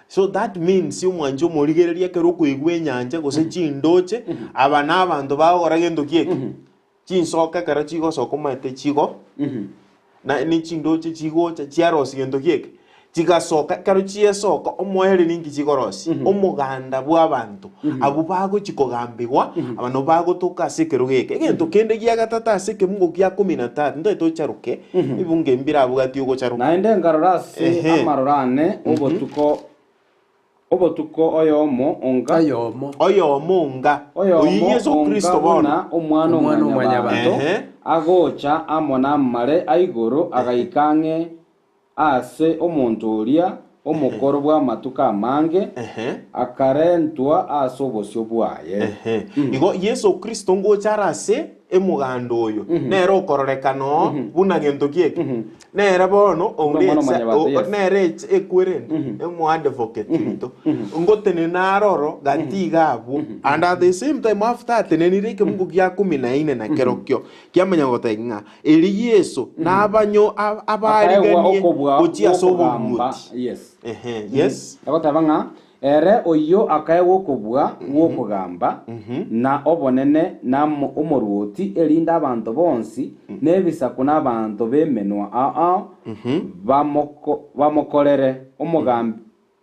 so that means umwanju murigereria kero kuyigwe nyanja gose chindoje aba nabantu bagora gendo kieke chinsoka kara chigo sokomate chigo na ni chindoche chigocha chiarosi gendo kieke chigasoka karo chiesoka omohere ningi chigorosi omuganda bw'abantu abo bago chikogambigwa abano bago tokasekero geke egento kende gia gatata aseke mungo gia 13 ndo etocharuke ibunge mbira abugati ugo charuke naende ngarorasi amarorane obotuko oyomo onga oyi Yesu Kristo bona omwana omwanyabantu agocha amona mare aigoro agaikange ase omonto oria omokoro bwa matuka mange akarentwa ase obosyo bwaye igo Yesu Kristo ngochara ase emugando oyo nero okororekano buna gento kieke nere bono nere ekwerende emu advocate rito ngotene naroro gatiga abo and at the same time after tenenire ke mungu gya 14 na kerokyo kyamanya gotenga eri Yesu nabanyo abariganie ochia sobomuti yes agotabanga ere oyo akaewo kubwa wokugamba na obonene na omoruoti erinda abantu bonsi nebisako n'abantu bemenwa bamokorere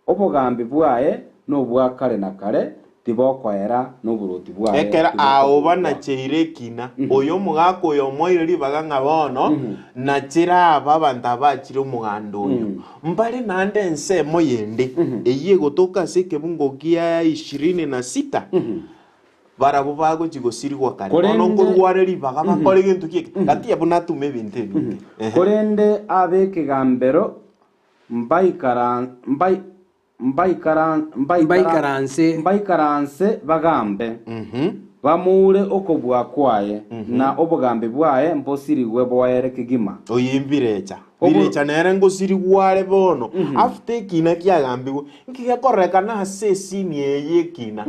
omugambi bwaye n'obwa kare na kare tibokwera n'oburuoti bwaye ekera aho banacheire kina oyo mugako oyo moireri baganga bono na chira abantu abachire omugando oyo mbale nande nse moyende eye gotoka seke bungo gia 26 barabo bago chigosirwa kare bono ngorwareri baga bakore gintu kieke gati yabona tume binte korende abekegambero mbaikaranse bagambe bamure okobwa kwaye na obugambe bwaye mbosirigwe bwaere kigima oyimbirecha birecha nere ngosirigware bono after kina kiagambigwe nkigekoreka ase sini eye kina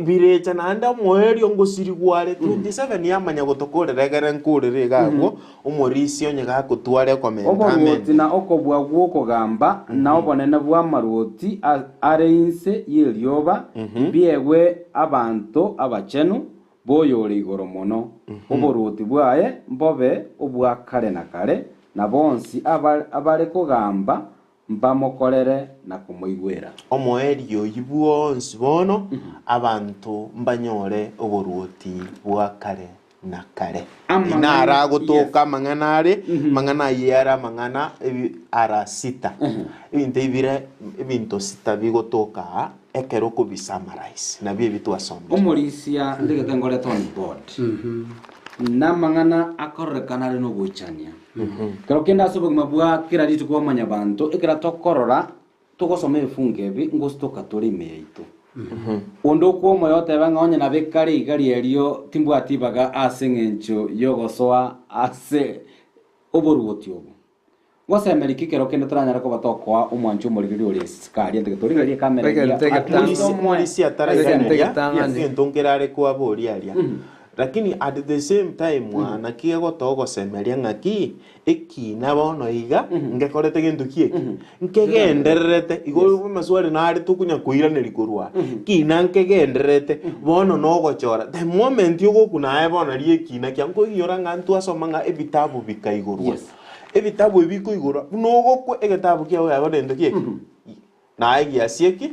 birecha nanda moerio ngosirigware 27 yamanya gotokorera nkurire gago omorisi onye gakutware komenta na okobwa gwokogamba na obonene bwa maruoti areinse yelioba biegwe abantu abachenu boyore igoro mono oboruoti bwaye mbobe obwa kare na kare na bonsi abare kugamba mbamokorere na kumuigwera omoerio yibwonsi bono abantu mbanyore oboruoti bwa kare na kare Amang'ana, inara gutuka mang'ana ari mang'ana yera mang'ana ara sita ibintu ibire ibintu sita bigutuka ekero kubisummarize na bie bitwasombe omorisia ndigete ngorete on board namang'ana akorekana ari no gwichania kero kenda ase obogima bwa kera ritu kwamanya bantu ekera tokorora tugosoma ebifungo ebi ngostoka turi ime yaitu ondo kwomwe yoteba ng'onye na bekare igari erio timbwatibaga ase ng'encho yogosoa ase oboruoti obo gwasemeriki kero kende toranyara koba tokoa omwancho omorigeri ore sikari ente torigerie kamera omorisia ataraigania ntonkerare kwabori aria lakini at the same time mwana kiego togosemeria ng'aki ekina bono iga ngekorete gintu kieki nkegendererete igo maswali nari tukunya kuiraneri korwa kina nkegendererete bono nogochora the moment yogokunae bono riekina kia nkoiyora ng'antu asoma ng'a ebitabu bikaigorwa ebitabu ebikoigorwa nogokwe egetabu kiao yabona ento kieki naye giasieki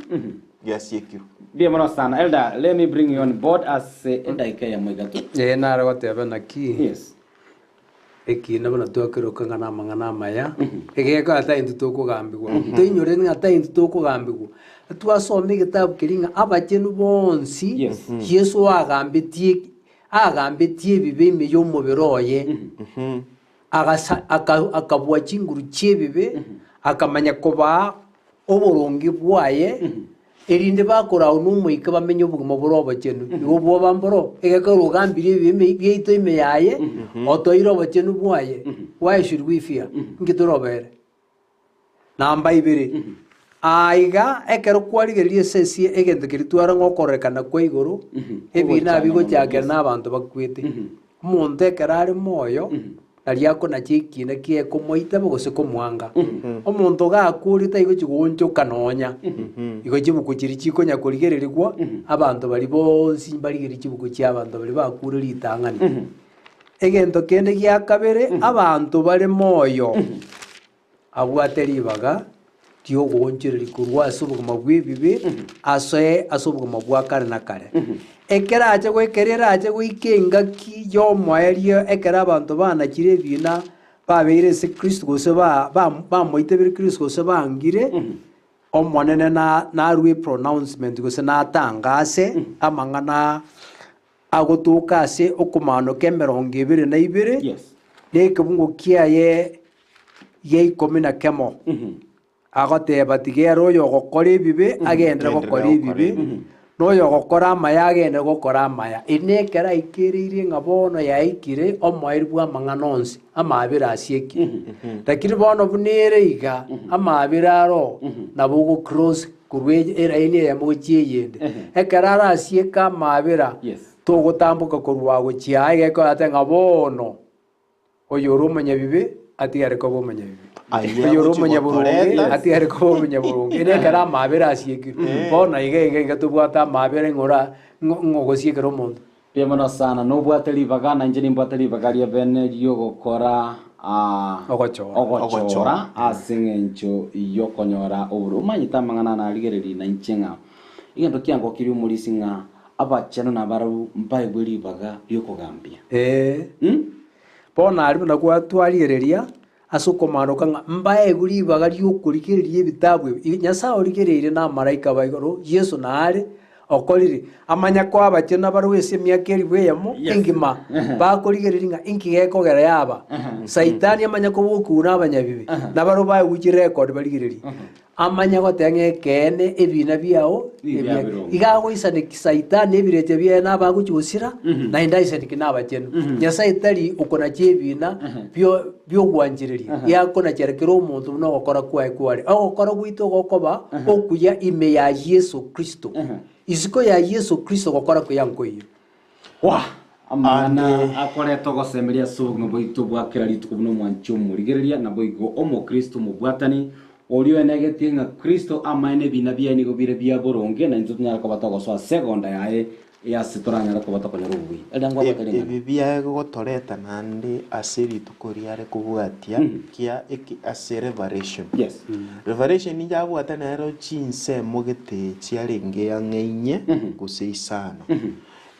giasiekirwe. Bien, bueno, sana. Elda, let me bring you on board as Elda ya Moigatu. nara goteba naki Yes. ekina bana twakiroka na mang'ana maya egeka ata intu tukugambigwa tuinyore ni ata intu tukugambigwa twasome gitabu kiringa abachenu bonsi Yes. Yesu agambitie bibe ime yomubiroye akabwa chinguru chebibe akamanya koba oborongi bwaye erinde bakorawo n'umwika bamenye obugima burobo chenu igo bwo bamboro egeka rugambire bieito ime yaye otoire obo chenu bwaye why should we fear ngitorobere namba ibere aiga ekero kwarigerie sesi egento kiritwara ngokorekana kwa iguru ebina bigochakera n'abantu bakwete omonto ekero ari moyo nariako nachikine kie komoita bogose komwanga omonto gakuri taigo chigonchoka nonya igo chibuku chiri chikonya korigererigwa abantu bari bonsi barigeri chibuku chia abantu bari bakure ritang'ani egento kende gia kabere abantu bari moyo abwate ribaga tiogonchereri korwa ase obogima bwebibe ase obogima bwa kare na kare ekera ache gwekerera ache gwikenga ki yomoerio ekera abantu banachire ebina babeire ase Kristo gose bamoite bire Kristo gose bangire omonene narwe pronouncement gose natangase amang'ana agotuka ase okomanoka 22 Yes. nekebungo kiaye yeikomi na kemo agoteba tigera oyo ogokora ebibe agendere gokora ebibe noyo ogokora amaya agendere gokora amaya enekera ikereire ng'a bono yaikire omoeri bwa amang'ana onsi amabere asieki lakini bono bunere iga amabere aro nabo ogocross korwa eraini eyemo gochia eyende ekera arasieka amabera togotamboka korwa gochia egeko ate ng'a bono oyo ore omonyabibe atigare koba omonyabibe oyo omanya burungi atigare koba omanya burungi enekera amabere asiekire bono iga tobwate amabere ng'ogosiekera omonto Bien, bueno, sana. Nobwate ribaga na inje nimbwate ribaga ria bene riogokora ogochora ase ng'encho yokonyora oburu omanyete amang'ana narigereri na inche ng'a egento kiango kiri omorisi ng'a abacheno nabarau mpaigwe ribaga riokogambia bono ari buna gwatwarigereria ase okomaroka ng'a mbaegu ribaga riokorigereria ebitabu ebi nyasaye origereire na amaraika ba igoro Yesu naare okorire amanya kwa abacheno abarau ase emiaka eribu eyemo engima bakorigereria ng'a inki gekogera yaba saitani amanya kobokuna abanyabibi nabarau baeguchi record barigereria amanya goteba ng'ekene ebina biao igagoisaneki saitani ebireche biaye nabagochigosira naende aisaneki na abachenu nyasaye tari okonachi ebina biogwanchereria yakonacherekera omonto buna ogokora kwaye kware ogokora gwaito gokoba okuya ime ya Yesu Kristo isiko ya Yesu Kristo gokora kuyankoiyo amang'ana akoretwo gosemeria ase obogima bwaito bwa kera rituko buna omwancho omorigereria nabo igo omokristo mobwatani orio enegetie ng'a Kristo amaene ebina biaye nigo bire bia boronge na intwe tonyara koba togosoa segonda yaye ase toranyara koba tokonyora obui ebi biaye gogotoreta naende ase rituko riare kobwatia kia eki ase revelation revelation yabwata nero chinsemo gete chiarenge ang'einye gose isano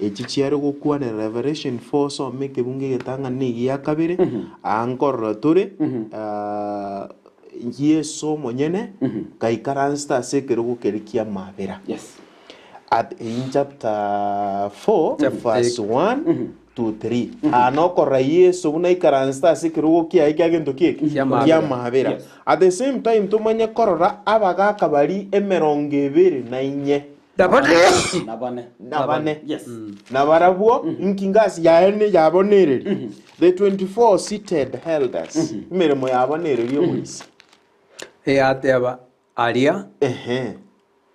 echichiare gokwana Revelation 4 so meke bunge getanga ni ya kabiri angorora turi Yesu monyene kaikaransta sekero gokerikia mabera. Yes. At in chapter 4 verse 1 to 3 anokora Yesu unaikaransta sekero gokia ikagento kiki ya mabera. Yes. At the same time tumanya korora abaga kabari 24 nabane Yes. Nabarabuo nkingasi yaene yabonereri the 24 seated elders imirimo yabonereri omwisi ateba aria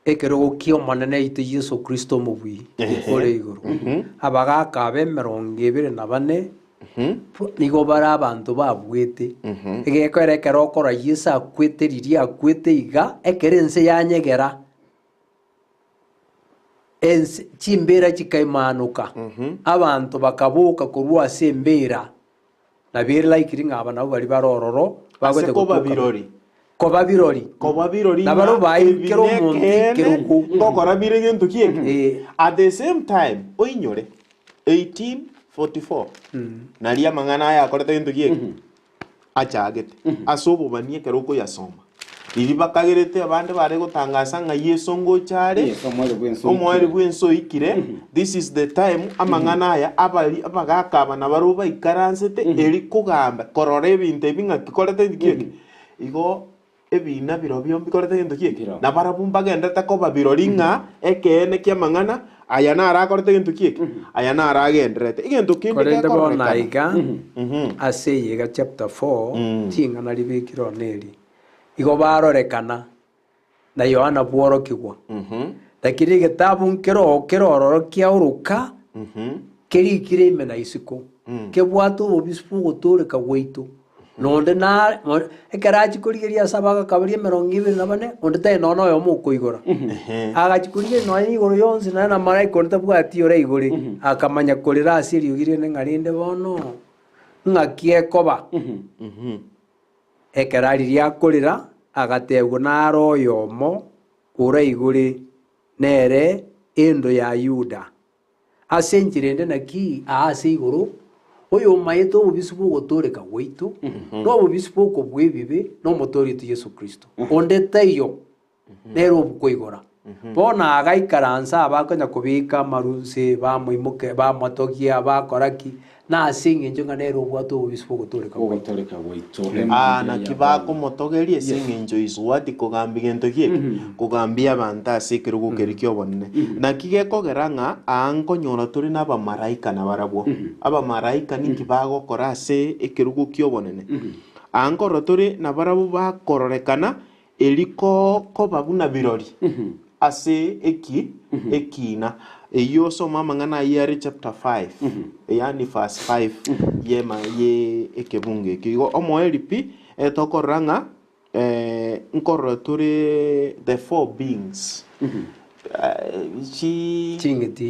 ekero kio manene ite Yesu Kristo mubui ore iguru abagakabe 24 nigo bara abantu babwete egekwerekera okora Yesu akwetiriria akwete iga ekerense yanyegera ense chimbera chikaimanuka abantu bakabuka kurwa sembera na birla ikiringa abana bari barororo bagwete koba birori na baro bayikero mundi kiruku ngokora bire gento kieke at the same time oinyore 1844 naria mangana ya korete gento kieke achagete asobo banie keruko yasoma ibi bakagerete abande bare gutangasa nga Yesu ngo cyare omwere bwenso ikire this is the time amangana ya abali abagakaba na baruba ikaransete eri kugamba korore binte binga kikorete kieke igo ebina biro byombi korete gento kieke na barabumba gendete ko babirori nga ekene kya mangana aya nara korete gento kieke aya nara genderete igento kindi korete bona iga aseye ga chapter 4 tinga na libikiro neri igo barorekana na Yohana bworokigwa lakini gitabu nkero kia uruka kiri kirime na isiko kebwato obispo gotoreka gwitu nonde na ekarachi kurigeria sabaga kabari 24 onde te nono yo mukuigora agachikuriye no igoro yonse na maraiko ntabwati ore igori akamanya kurira asiri ugire ngarinde bono ngakie koba ekerari ria kurira agategwo na royomo ura iguri nere endo ya Yuda asenjirende naki ase iguru oyo mayeto obisipo gotoreka gwitu no obisipo ko bwebibe no motori tu Yesu Kristo onde tayo nero bukoigora bona agaikaransa abakanya kubika marunse bamuimuke bamatogia bakoraki na asinge njonga nero bwato obisipo gotoreka gwitu na kibako motogerie singe iswati kugambi gento kieke kugambia abantu asikiro gukerikyo bonne na kigekogeranga ankonyora turi na abamaraika na barabwo abamaraika nikibago korase ekirugu kyo bonene ankoro turi na barabo bakororekana eliko ko babuna birori ase ekina eyo soma mangana yari chapter 5 yani verse 5 ye ekebunge kigo omoelipi etokoranga nkoro turi the four beings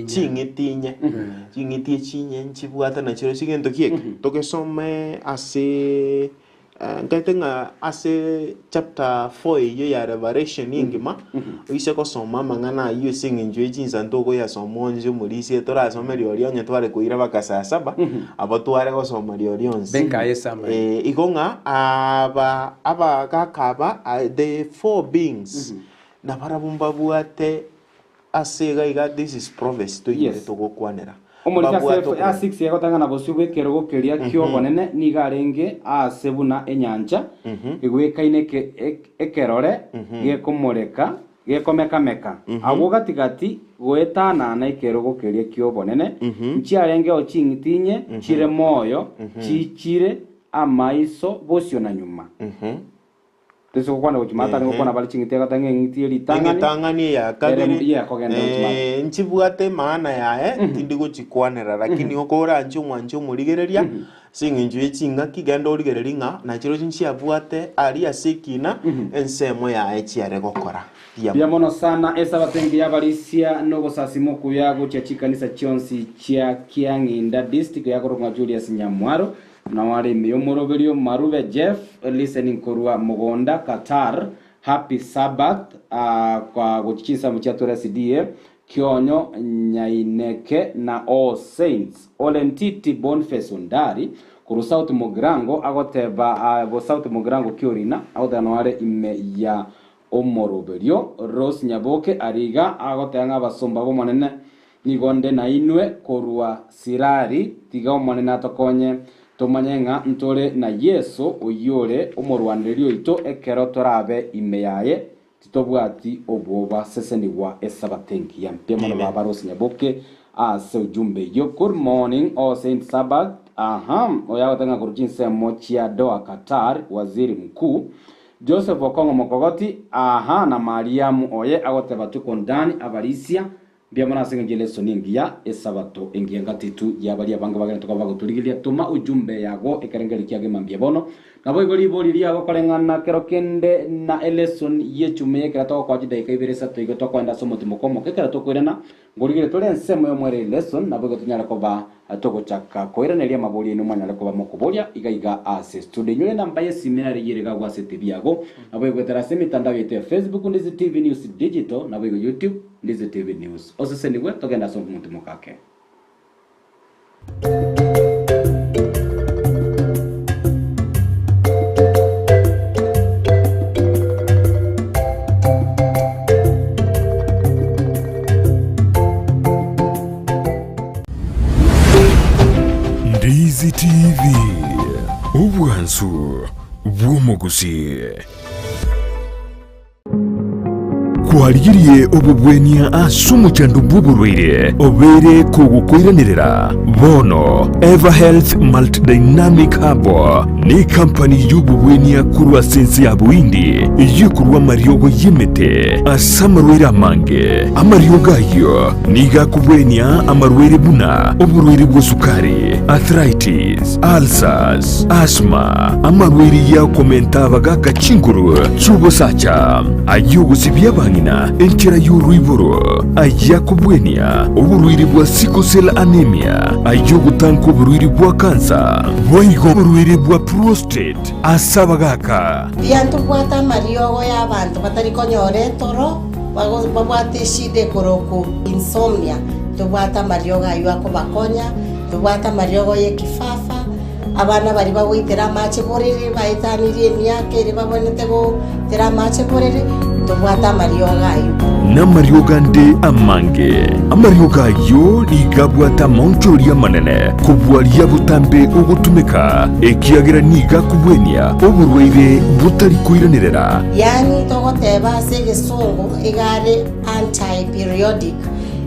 chingetinye nchibwata na chiro chigento kieke tokesome ase ngaitenga ase chapter 4 iyo ya Revelation ingima oise kosoma mangana iyo singinjwe jinsa ntoko ya somonje mulisi tora some riorionye tware kuira bakasa 7 abatware kosoma riorionse benga yesama igonga aba kakaba the four beings na barabumba buate ase gaiga this is prophecy to yire togokwanera omulika a 6 yagotanga na bosubwe kerogo keria kyo bonene nigarenge a sebuna enyanja igwekaine ekerore gekomoreka gekomeka abo gatigati goetana na ikerogo keria kyo bonene nchiarenge ochingitinye chire moyo chichire amaiso bosio na nyuma Teso kwana uchimata ngo kwana bali chingitega tange ngiti litangani ya kabiri nchibuate maana yae tindigo chikwanera lakini okora ancho mwancho murigereria singinju echinga kigendo rigereringa na chiro chinchi abuate ari asekina ensemo yae chiare gokora ya mono sana esa batenge yabalisia nogo sasimuku yago cha chikanisa chionsi chia Kianginda district ya Koronga Julius Nyamwaro na wale miyomoroberio marube Jeff listening korwa Mugonda Qatar happy Sabbath kwa gochisa mchatora CDA Kionyo Nyaineke na All Saints Olentiti Boniface Ondari kuru South Mugrango agoteba go South Mugrango Kiorina agotanware ime ya Omoroberio Rose Nyaboke ariga agotanga abasomba bo monene nigonde na inwe korwa Sirari tiga omonene atokonye tomanyenga ntore na Yesu oyore omorwanderio ito ekero torabe ime yaye titobwati obwoba sesenigwa esabatenki ya mpema na Rose Nyaboke ase ujumbe yo. Good morning All Saints Sabbath. Oyagotanga kurujinse mochia doa Qatar waziri mkuu Joseph Okongo Mokogoti na Mariamu oye agoteba tuko ndani abarisia biamana sengele soningia esabato engia ngatitu yabali abanga bagana tokabago tuligilia tuma ujumbe yago ekarengeli kiage mambia bono nabo igoli boli liago kolengana kerokende na eleson yechume kerato kwa jida ikaibiresa to igoto kwenda somo timokomo kerato kwirana ngoligire tole nsemo yo mwere lesson nabo gotunyara koba atoko chaka koirana elia maboli no mwanya koba mokobolia igaiga ase studio nyole namba ye seminary yirega gwa TV yago nabo igotera semitandao yetu ya Facebook ndizi TV News Digital nabo igo YouTube ndizi TV News osese niwe togenda somo mutimokake. Ndizi TV ubwansu bw'omuguzi kwarigirie obubwenia asumu chandu bw'oburwaire obere kugukwiranirira bono Eva Health Multidynamic Hub ni kampani y'ububwenia kurwa sensi ya buindi yikurwa mariogo yimete asamarwaire amange amariogo ayo niga kubwenia amarwaire buna oburwaire bw'osukari arthritis ulcers asthma amarwaire ya komenta bagaka chinguru chugosacha ayugusibya bangina enchera y'urwiboro ayakubwenia oburwaire bwa sickle cell anemia ayugutanka oburwaire bwa kansa boigo oburwaire bwa prostate asabagaka biantu bwata mariogo y'abantu batari konyore toro babwate shide koroku insomnia tubwata mariogo ayo akobakonya tubwata mariogo yekifafa abana bari bawitera mache borere baitanirie emyaka eri babonete go tera mache borere tubwata mariogo ayo na mariogo nde amange amariogo ayo nigabwata monchoria manene kubwaria butambe ugutumika ekiagira niga kubwenia oburwaire butari kuiranirira yani togoteba segesungu igare anti-periodic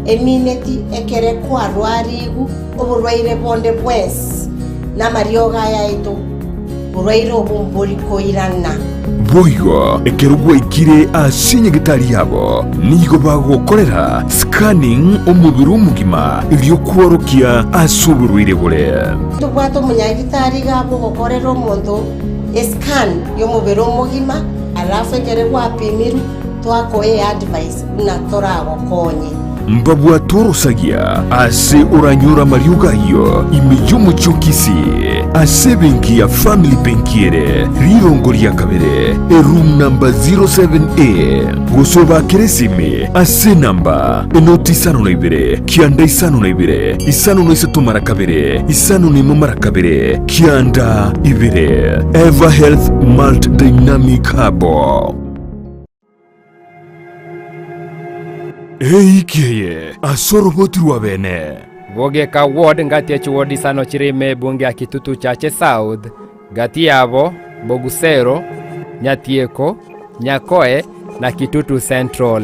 emineti ekere kwarwarigu oburwaire bonde bwes na mariogo yaito burwaire obumburi koirana boigo ekerugwa ikire asinye gitari yabo nigo bagokorera scanning omubiri w'umugima iryo kworokia asuburwire bure tubwato munyagitari gabo gokorera omuntu scan y'omubiri w'umugima alafu ekere gwapimiru twakoye advice na toragokonye mbabwa torosagia ase uranyura mariogo ayo imiyumuchukisi ase benki ya family benkiere rirongoria kabere room number 07A gusoba keresime ase namba enoti isano na ibere kianda isano na ibere isano na isatu mara kabere isano na imo mara kabere kianda ibere Eva Health Multidynamic Hub. Eikeye asorobotirwa bene Bogeka ward ngati echiwodi sano chirime bunge ya Kitutu Chache South gati yabo Bogusero, Nyatieko, Nyakoe na Kitutu Central.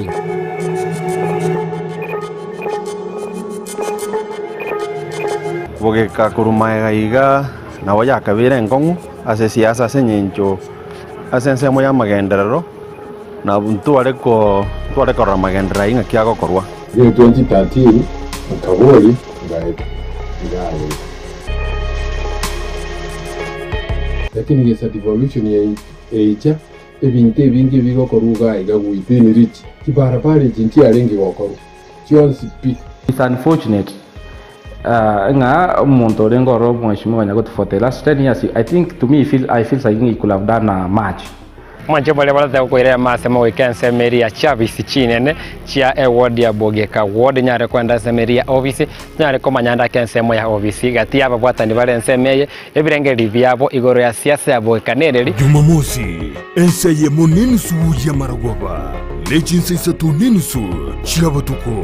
Bogeka kurumaega iga na waya kabire ngongu ase siasa senyencho asense moya magenderero na ntware ko ramagendera inga kiago korwa ye 2013 mukabori ngaye lakini gesa devolution ya eicha ebintu ebingi bigokoruga igagwitini rich kibarabara jinti arengi gokoru chionsi pi. It's unfortunate nga umuntu rengoro mheshimiwa Nyagoto for the last 10 years. I think to me I feel like he could have done much mwanje bole bole kwire masemo wekense meria chavisi chinene chia eward ya bogeka ward nyare kwenda semeria office nyare komanyanda kense mo ya office gati aba bwatani balense meye ebirengeri byabo igoro ya siasa ya bogeka nereri Jumamosi enseye munini suya maragoba lechinse isatu nini su chiabatuko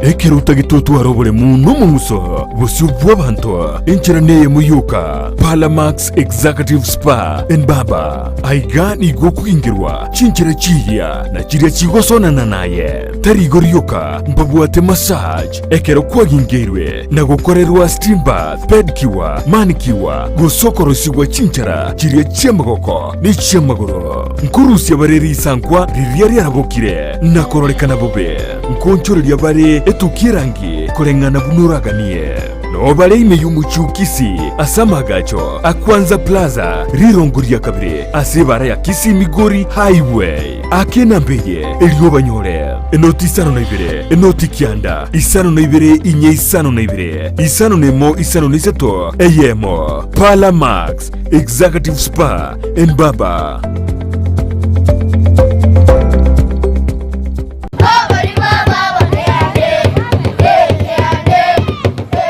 ekero utagitutu arobole muno muso bosio bwabantu encheraneye muyuka Palamax Executive Spa and Baba aigani gokuingirwa chinchira chiya na chiria chigosonana naye tarigoryoka mbabwate massage ekero kwagingirwe na gukorerwa steam bath pedicure manicure gusokorosigwa chinchira chiria chiamagoko ni chiamagoro nkurusia bareri isankwa riria riarabokire na kororekana bobe nkonchoreria bare etukirangi kurengana bunuraganie no bale imeyumuchukisi asamagacho akwanza plaza rirongoria kabire asibara ya kisi migori highway akena mbeye eliobanyore enoti isano na ibere enoti kianda isano na ibere inye isano na ibere isano nemo isano niseto eyemo Palamax Executive Spa and Baba.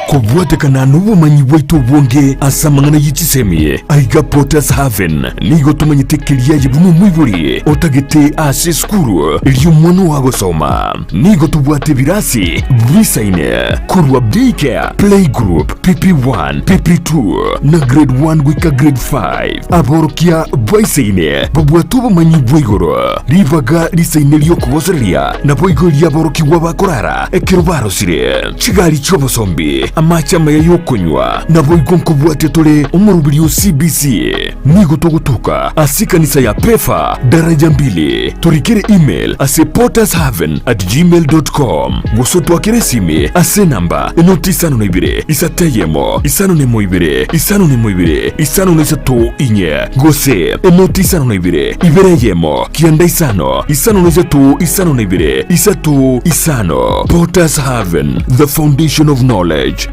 Kubwatekana n'ubumanyi bwaitu bwonge asamangana yichisemiye aiga Potters Haven nigo tumanyitekelia yibumu mwiburi otagete ase skuru ilio mwana wa gusoma nigo tubwate birasi bisaine kurwa daycare playgroup PP1 PP2 na grade 1 wika grade 5 aborokia bwaisaine babwatu bumanyi bwigoro rivaga risaine lio kugoseria na bwigoria aboroki wabakorara ekirubaro sire chigali chobosombi amachama ya yokunywa na boigonko bwate tole umurubirio CBC nigo togutuka asikanisa ya pefa daraja mbili turikire email ase pottershaven@gmail.com gosoto akiresime ase namba enoti isano na ibire isateyemo isano nemo ibire isano nemo ibire isano nesato inye gose enoti isano na ibire ibereyemo kianda isano isano nesato isano na ibire isato isano. Potters Haven, the foundation of knowledge.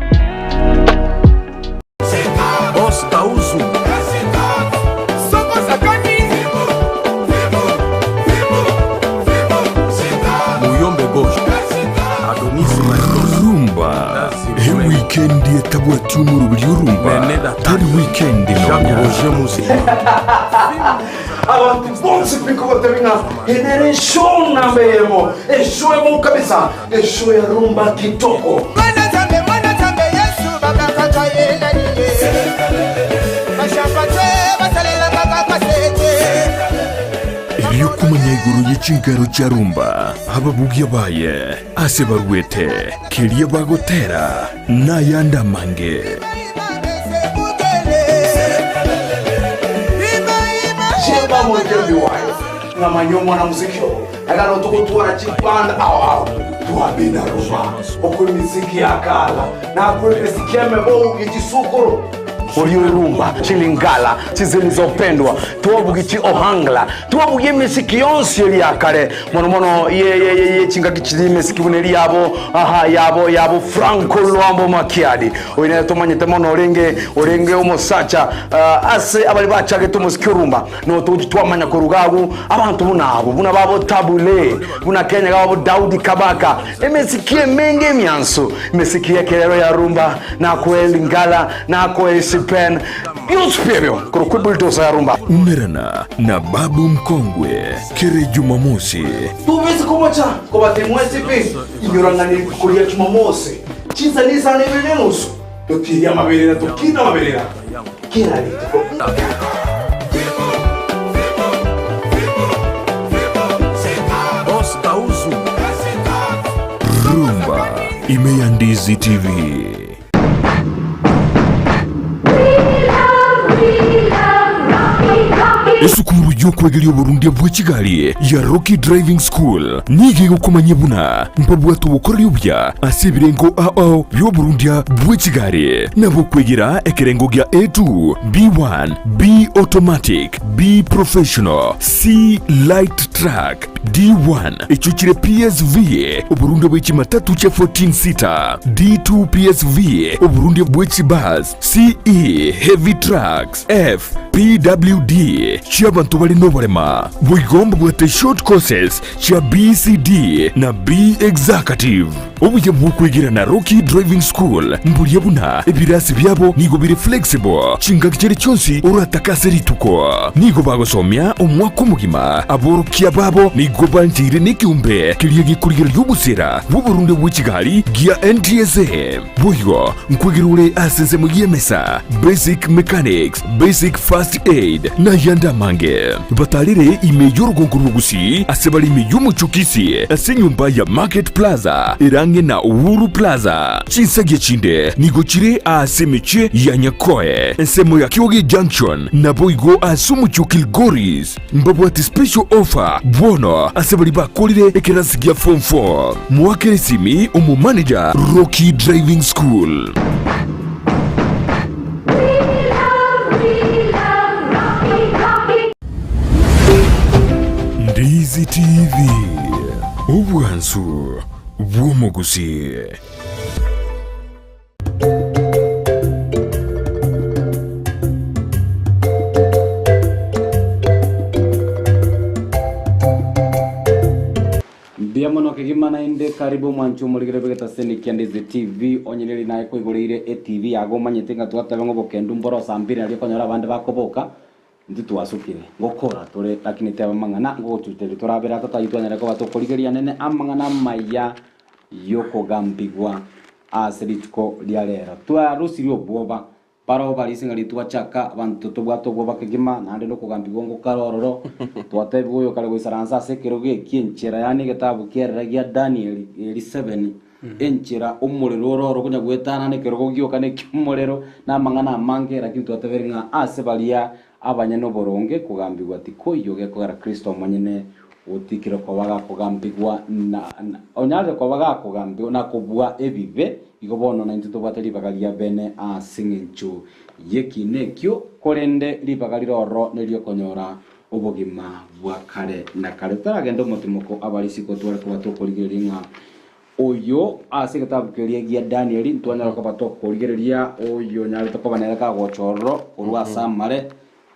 Rumba weekend yetabwati umurubiri urumba tari weekend nogoje muzika abantu bonse piko batabinga generation nambeyemo eshoemo kabisa esho ya rumba kitoko Mwana tambe Yesu baba kacha yela niye Mashapate basalela baba kasete iyo kumanya iguru y'ikigaro cya rumba ababugi baye ase baruete kiriya bagotera n'ayandi mange Sheba mwenyewe wayo na manyomo na muzikio agalo tukutuara chipanda awa tuabina rumba okuri miziki ya kala na kuri miziki ya mebo ujisukuru Rumba, chilingala, chizilizopendwa tuwabugichi ohangla tuwabugie misiki yonsi eli yakare mono ye chinga kichili misiki buneli yabo Franco Luambo Makiadi oine tomanyete mono orenge omosacha ase abali bachage tumusiki rumba no twamanya kurugagu abantu buna babo Tabule buna Kenya babo Daudi Kabaka emisiki menge myanso misiki yekelero ya rumba na kwelingala na kwelisi pen yuspebyo kurukubulitosa ya rumba umerana na babu mkongwe kere Jumamosi tuvisi kumocha kwa batemwezi pi inyorangani kulia Jumamosi chiza nisa nevenenusu tokiria maberera tokina maberera kina lito Rumba Imeyandizi TV. Esukuru y'okwegerya oburundi bw'ekigali ya Rocky Driving School nige gukomanya buna mpabwatu bukorera obya ase ebirengo ao by'oburundi bw'ekigali nabo kwegera ekirengo gya A2 B1 B automatic B professional C light Track D1 ichuchire PSV Uburundi bw'ichi matatu cha 14 seater, D2 PSV Uburundi bw'ichi bus, CE Heavy Trucks, F PWD cy'abantu bari no barema bwigomba bwate short courses cha BCD na B Executive. Ubuye bw'ukwigira na Rocky Driving School mburiye buna ibirasi byabo nigo biri flexible chinga kiceri cyonsi uratakase rituko nigo bagosomya umwaka mugima aborukiya babo nigo banjire n'icyumbe kiriye gikurigiro y'ubusera bw'Uburundi bw'ikigali gia NTSA buyo nkwigirure asenze mu yemesa basic mechanics, basic first aid na yanda mange batarire imeyo gusi asebali imeyo muchukisi asenyumba ya Market Plaza irange na Uhuru Plaza chinsage chinde nigo chire asemeche ya Nyakoe ensemo ya Kyogi Junction na boigo asumucho Kilgoris mbabu ati special offer bono asebali bakolire ekerasigia form 4 mwakere simi umu manager Rocky Driving School. Ndizi TV Ubwansu Bw'umuguzi. Biamono kigimana inde karibu mwanchu muligire begeta seni Ndizi TV onyeleli naye kwigurire TV yago manyetenga twatabengo bokendu mboro sambire ali konyora bande bakoboka nditu wasukire ngokora tore lakini teba mangana ngotutele torabera tatayitwanya ko batokoligeria nene amangana maya yoko gambigwa aseritko lialera twa rusirio boba paro balisinga litwa chaka abantu tobwato boba kigima nande no kugambigwa ngokarororo twatebwo yo kale gwisaransa sekeroge kinchera yani getabu kiereragia Daniel 7 enchera umuriro roro kunya gwetana ne kerogo gyo kane kimurero na mangana mange lakini twateberinga asebalia abanyano boronge kugambigwa ati koyoge kugara Kristo mwenyene utikira kwa waga kugambigwa na onyaje kwa waga kugambigwa na kubua ebibe igobono na intito batali bagalia bene asinginchu yekinekyo korende libagaliroro nelyo konyora obogima bwa kare na kare taragendo mutimoko abarisiko twale ko batokoligeringa oyo asigatabukeria gia Daniel ntwanya ko batokoligeria oyo nyali to kobanera ka gochoro urwa samare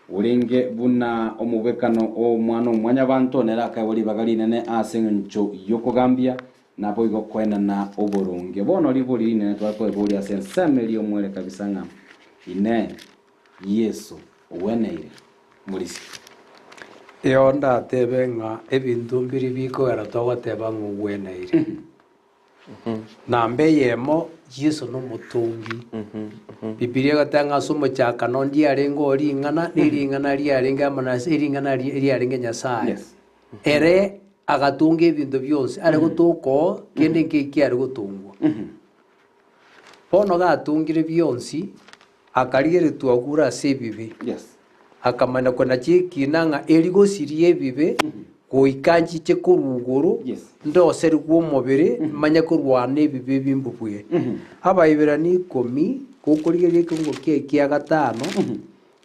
urenge buna omubekano o mwana omwanya bantu nera kayoli bagali nene asencho yokogambia nabo igo kwena na oboronge bono libuli nene twako ebuli asensemeli omwele kabisa nga ine Yesu weneire mulisi yonda tebenga ebintu mbiri biko era twateba ngo weneire nambe yemo Yesu no mutungi Biblia gatanga somo cha kanondi arengo ringana niringana riarenga manase iringana riarenga Nyasaye ere agatunge ibintu byose ari gutuko kende nkiki ari gutungwa pono gatungire byonsi akarigere twagura sebibe akamana kona chikinanga erigo sirie bibe kuikanji che kuruguru ndo seri gwo mobere manya kurwane bibe bimbubuye abayibirani 10 kukurigere kungo kya gatano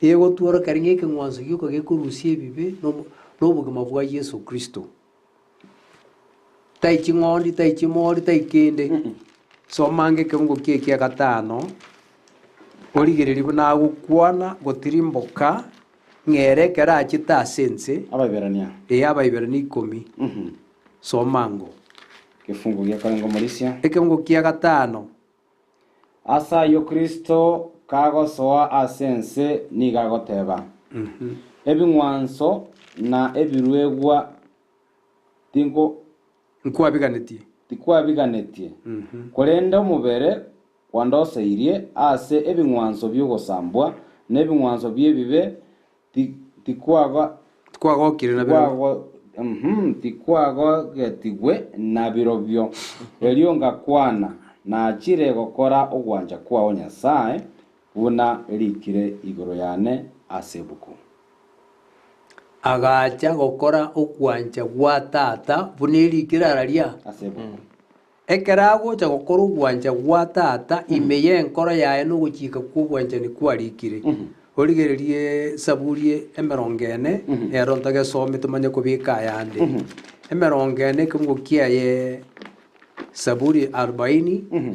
yego tuoro karinge kingwanzo yuko gekurusie bibe no bugama bwa Yesu Kristo tai chingondi tai chimori tai kende so mange kungo kya gatano origere buna gukwana gotirimboka ngere kera chita sense abayiberania abayiberani 10 so mango kifungo gya kango Malaysia ekengo kya gatano asa yo Kristo kago soa asense ni gagoteba ebingwanso na ebirwegwa tingo nkwabiganetie tikwabiganetie kolenda omubere kwandoseirie ase ebingwanso byogosambwa nebingwanso byebibe tikwaga okire na biro tikwaga getigwe na birobyo elio ngakwana na chire gokora ogwanja kwa Nyasaye buna likire igoro yane asebuku agacha gokora ogwanja gwa tata buniri kirararia asebuku ekerago cha gokora ogwanja gwa tata imeye nkora yae no guchika kubwanja ni kwalikire origererie saburi emerongo ene ero ntagesome tumanye kubika ayande emerongo ene kumgokia ye saburi 40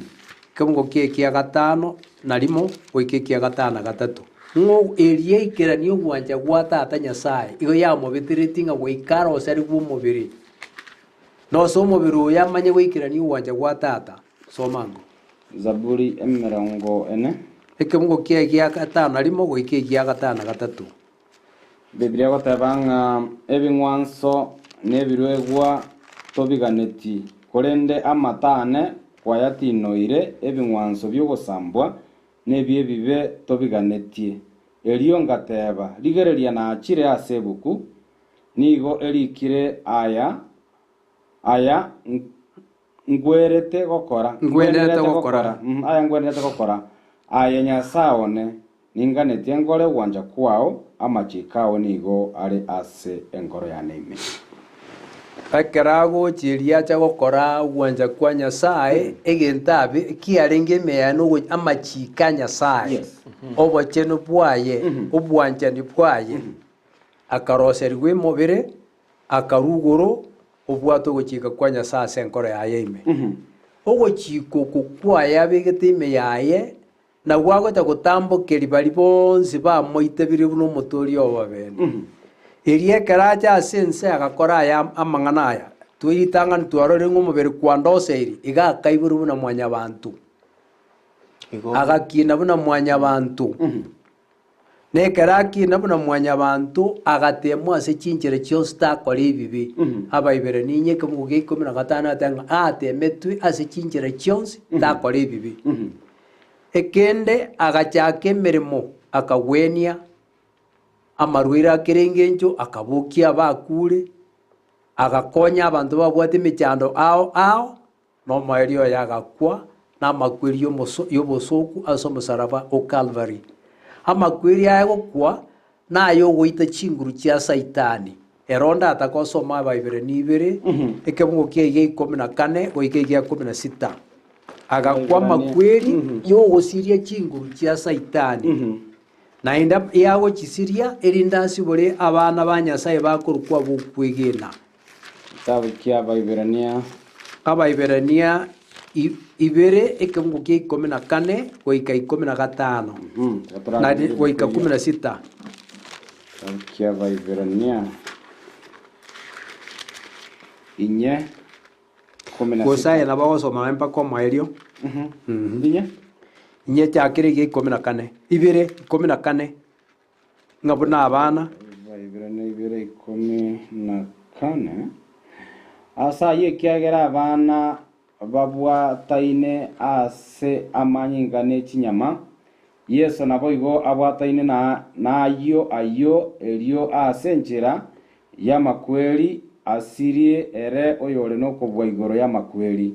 kumgokia kia gatano na limo goikekia gatano gatatu ngo erie ikerani ogwanja gwa tata nyasaye igo yamobetereti nga goikara osari bw'omubiri no so omubiri oyo amanye goikerani ogwanja gwa tata somango Zaburi emerongo ene ekemgokia gia gatano na limo goikekia gatano gatatu Biblia gotebanga ebing'wanso n'ebirwegwa tobiganeti korende amatane kwayatinoire ebing'wanso by'ogosambwa n'ebio ebibe tobiganetie erio ngateba rigereria nachire ase ebuku nigo erikire aya ngwerete gokora aya ngwerete gokora aya nyasaone ninganetie ngore gwanja kwao amachikao nigo ari ase engoro ya neime ekerago chiria cha gokora gwanja kwa nyasaye egentabe kiarenge meano amachika nyasaye obocheno bwaye obwanjani bwaye akaroserwe mobere akarugoro obwato gochika kwa nyasaye engoro ya yeime ogochiko kukwaya begete ime yaye na gwagota gutambukeri bari bonsi bamoite biri buno motori obabene erie karaja asense agakora ya amang'ana aya twitang'ani twarore ng'omubere kwandoseri igakaiburu buna mwanya bantu agakina buna mwanya bantu nekerakina buna mwanya bantu agatemwa ase chinjere chionsi takora ebibi abaibere ninye kemuge 15 atanga atemetwe ase chinjere chionsi takora ebibi ekende agachaka emeremo akagwenia amarwire akerengencho akabukia bakure agakonya abantu babwate emechando ao nomaerio yagakwa namakweri yobosoku ase omusaraba o Calvary amakweri ayagokwa nayo goita chinguru chia saitani eronda atakosoma abaibere nibere ekemugokia iga 14 goika iga 16 agakwa makweri yogosiria chinguru chia saitani naenda yago chisiria erindasi bore abana ba nyasaye bakorukwa bukwegena tabikia abaiberania ibere ekemugokia 14 goika 15 na goika 16 tabikia abaiberania inye gosaye na bagosoma mpaka maelio inye chakire ge 14 ibere 14 ngabona abana ibere 14 asa ye kiagera abana babwataine ase amanyingane chinyama Yesu nabo igo abwataine nayo ayo erio ase njera y'amakweri asirie ere oyore no kubwa igoro y'amakweri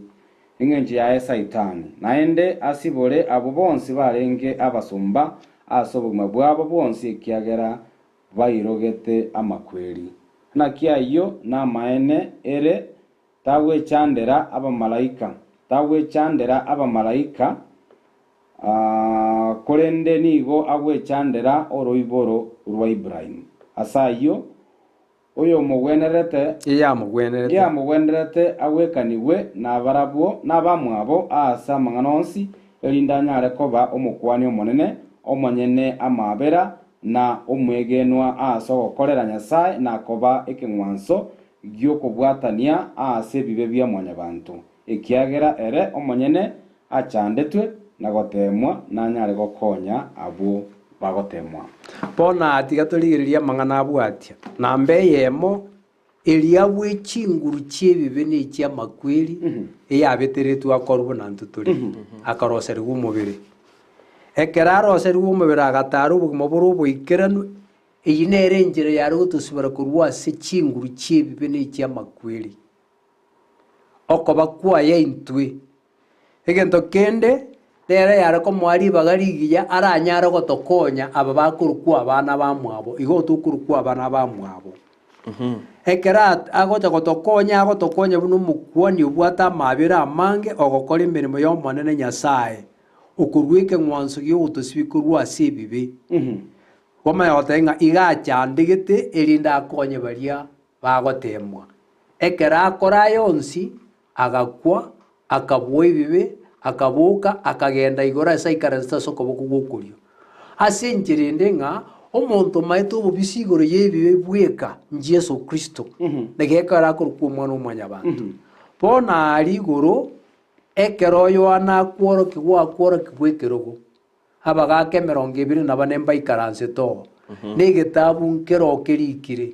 ing'enje ya saitani naende asibore abo bonsi barenge abasumba asobuguma bwabo bonsi ekiagera bairogete amakweri na kiayo na maene ere tawe chandera abamalaika korende nigo agwe chandera oroiboro rwa Ibrahim asayo oyo mugwenerete awekaniwe nabarabwo nabamwabo asa mang'anonsi erindanyare koba omukwani omonene omonyene amabera na omwegenwa asa ogokorera nyasaye nakoba ekeng'wanso giokobwatania ase ebibe bia mwanya bantu ekiagera ere omonyene achandetwe na gotemwa nanyare gokonya abo bagotemwa bona atiga torigereria mang'ana abwatia nambe yemo eria bwe chinguru chiebibe ni chia makweri eyabeteretwa akorwo na ntuturi akaroserwa umubiri ekeraroserwa umubiri agataru bugimo buru buikeranu iyi nere njire yari gutosibara kurwa se chinguru chiebibe ni chia makweri okoba kwa ya intwe egento kende nere yare ko mwari bagarigiya aranyara gotokonya aba bakurukwa abana bamwabo igo tukurukwa abana bamwabo ekera agocha gotokonya buno mukwani ubwata mabira amange ogokora emirimo y'omonene nyasaye okurwike ng'wanso gyo gutosibikurwa asibibe Gomayote nga igacha ndigite irinda akonye baria bagotemwa. Ekera akora yonsi agakwa akabwa ibibe akabuka akagenda igora saikaransta soko bokugukurio. Ase njirinde nga omonto maito obubisi igoro yebibe bweka Yesu Kristo. Negekara kurukwa mwana omanyabantu. Bona ari igoro ekero Yohana akworo kibwekerogo. Abagake 24 baikaranse to. Negetabu nkero kerikire.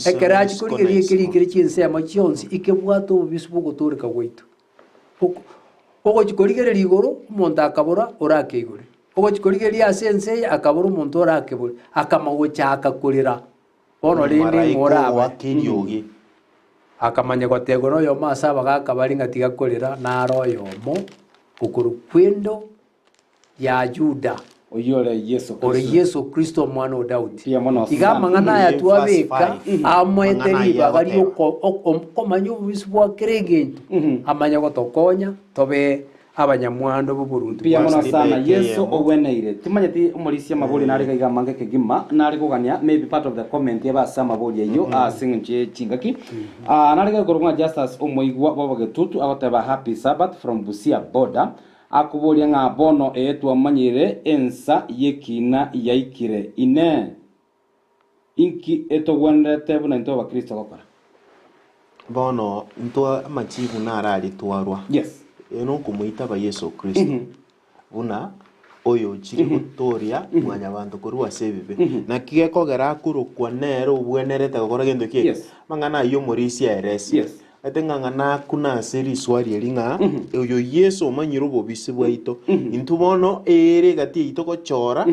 Ekera chikorigerie kerikire chinsema chionsi ikebwato obubisi bogotoreka gwitu. Ogo chikorigere igoro omonto akabora orake igore. Ogo chikorigere asense akabora omonto orake bore. Akamagocha kurira. Bono rindi ngoraba kiriogi. Akamanya gotego no yo masa bagaka bari ngatiga kurira na royo mo ukuru kwendo ya Juda. Oyore Yesu Kristo. Ore Yesu Kristo mwana wa Daudi. Igamangana ya tuabeka amweteri bagari okomanyo bisubwa kerengento. Amanya gotokonya tobe abanyamwando b'Uburundi. Pia mona sana Yesu oweneire. Timanyeti umulisia mabuli nari kaiga mange kegima nari kugania maybe part of the comment yaba sama boli yo singe chingaki. Nari kugurunga Justus omoigwa babagetutu agoteba happy Sabbath from Busia border. Akubulia nga bono etu amanyire ensa yekina yaikire ine inki eto gwendete buna into ba Kristo gokora bono into amachibu narari twarwa yes eno kumuita ba Yesu Kristo buna oyo chiri gutoria mwanya bantu kurwa sebibe na kigekogera kurukwa nero ubwenerete gokora gendo kie mangana yo morisia eresi yes atenga na kuna seri swari elinga oyo Yesu omanyiro bobisi bwaito intubono ere gati itoko chora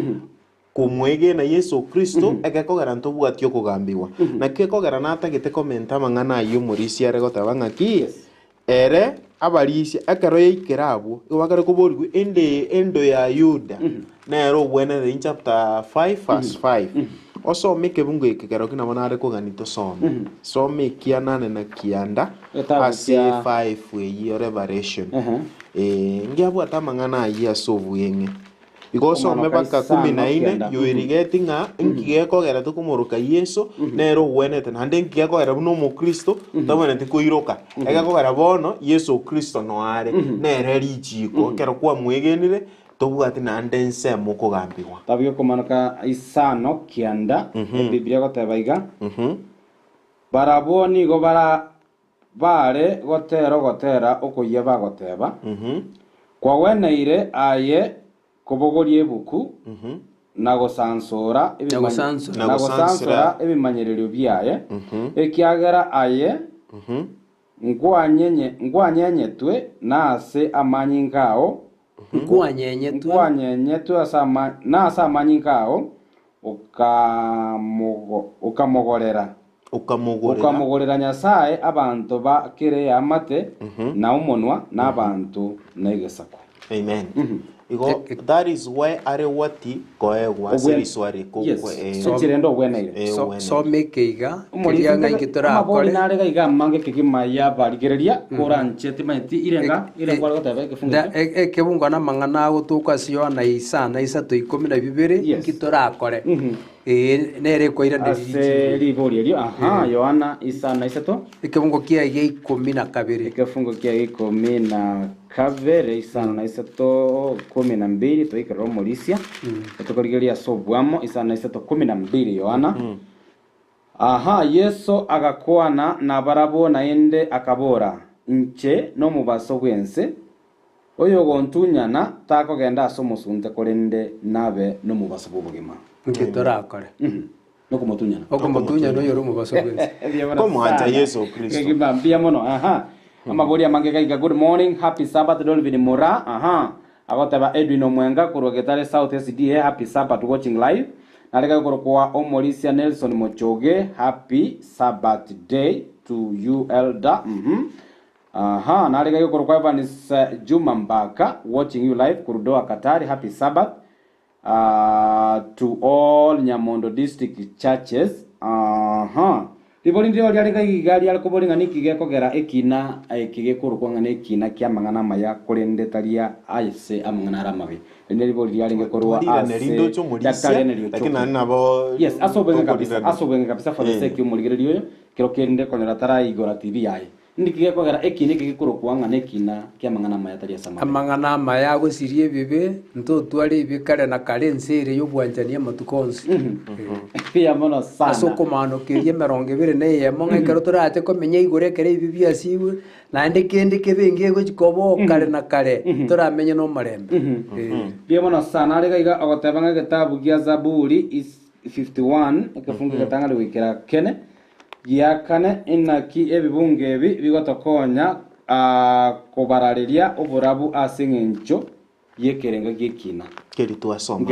kumwege na Yesu Kristo ekekogera ntobwatio kugambiwa na kekogera natagete komenta mangana yo morisi are gotabanga ki ere abarisi ekero ikirabo iwagare kuborgu endo ya Yuda nero bwene in chapter 5 verse 5 oso meke bungu ikigero kina manare kuganito some some kianane na kianda ase 5 we revelation ngiabu atamangana ya sovu yenge igoso mebaka 14 yoirigeti nga nkigekogera tukumuruka Yesu nero wenete nande nkigekogera buno mu Kristo tabone tikuiroka egekogera bono Yesu Kristo no are nere richiko kero kwa mwegenire tobwati nande nsemo kugambiwa tabyo kumanuka isano kianda Biblia gotebaiga baraboni go bare gotera okoye bagoteba kwa weneire aye kubogorie buku na gosansora ebimanyerero byaye ekiagera aye ngwanyenyetwe nase amanyingao ngwanyenyetwe asama nase amanyingao ukamogorera Nyasaye abantu bakire amate na umonwa n'abantu negesako amen Igo, that is why are wati koegwa seriswari kokwe so chirendo weneire so mekeiga kirianga ngitora akore nare gaiga mange kigima ya barigereria koranche timati irenga gotebe kifunga ekebungwa na mangana gutuka sio na isa 12 ngitora akore nere koira ndiri riborio Yohana isa na isato ekebungo kia 12 ekefungo kia 12 isana na isato 12 toikero morisia tukorigeria sobwamo isana na isato 12 Yohana Yesu agakwana na barabo na ende akabora nche no mubaso bwense oyo gontunyana takogenda asomusunte korende nabe no mubaso bubugima ngitora akore no kumutunyana no yoro mubaso bwense como anta Yesu Kristo ngibambia mono amaboria mangega good morning happy Sabbath Dolvin Mora agotaba Edwin Omwenga kurogetare South SDA happy Sabbath watching live nareka korokwa Omorisia Nelson Mochoge happy Sabbath day to you elder nareka korokwa Evanis Juma Mbaka watching you live kurudoa Katari happy Sabbath to all Nyamondo district churches ibori ndio ryari gari ariko bori ngani kigekogera ekina kigekurukwa ngani ekina kya mangana maya kurendetaria aise amangana ramabe ene ibori ryari ngekorwa ase lakini nabo yes asobenga kabisa for the sake umurigererio yo kiro kende konera tara igora tv yae ndi kigekogera ekini kigekurukwa ngani ekina kya mangana maya taria sama amangana maya gucirie bibe nto twari bikare na karense yo bwanjania matukonsi pia mono sana asoko mano kirie meronge bire ne yemo ngekero turate komenya igore kere bibi asiwe na ndikende kebenge gukikobo kare na kare turamenye no marembe pia mono sana ari gaiga agotebanga gitabu gia Zaburi is 51 ekafunga gatanga wikira kene giakane inaki ebibunge ebi bigotokonya kubarariria uburabu asingencho yekerenga gikina keri twasoma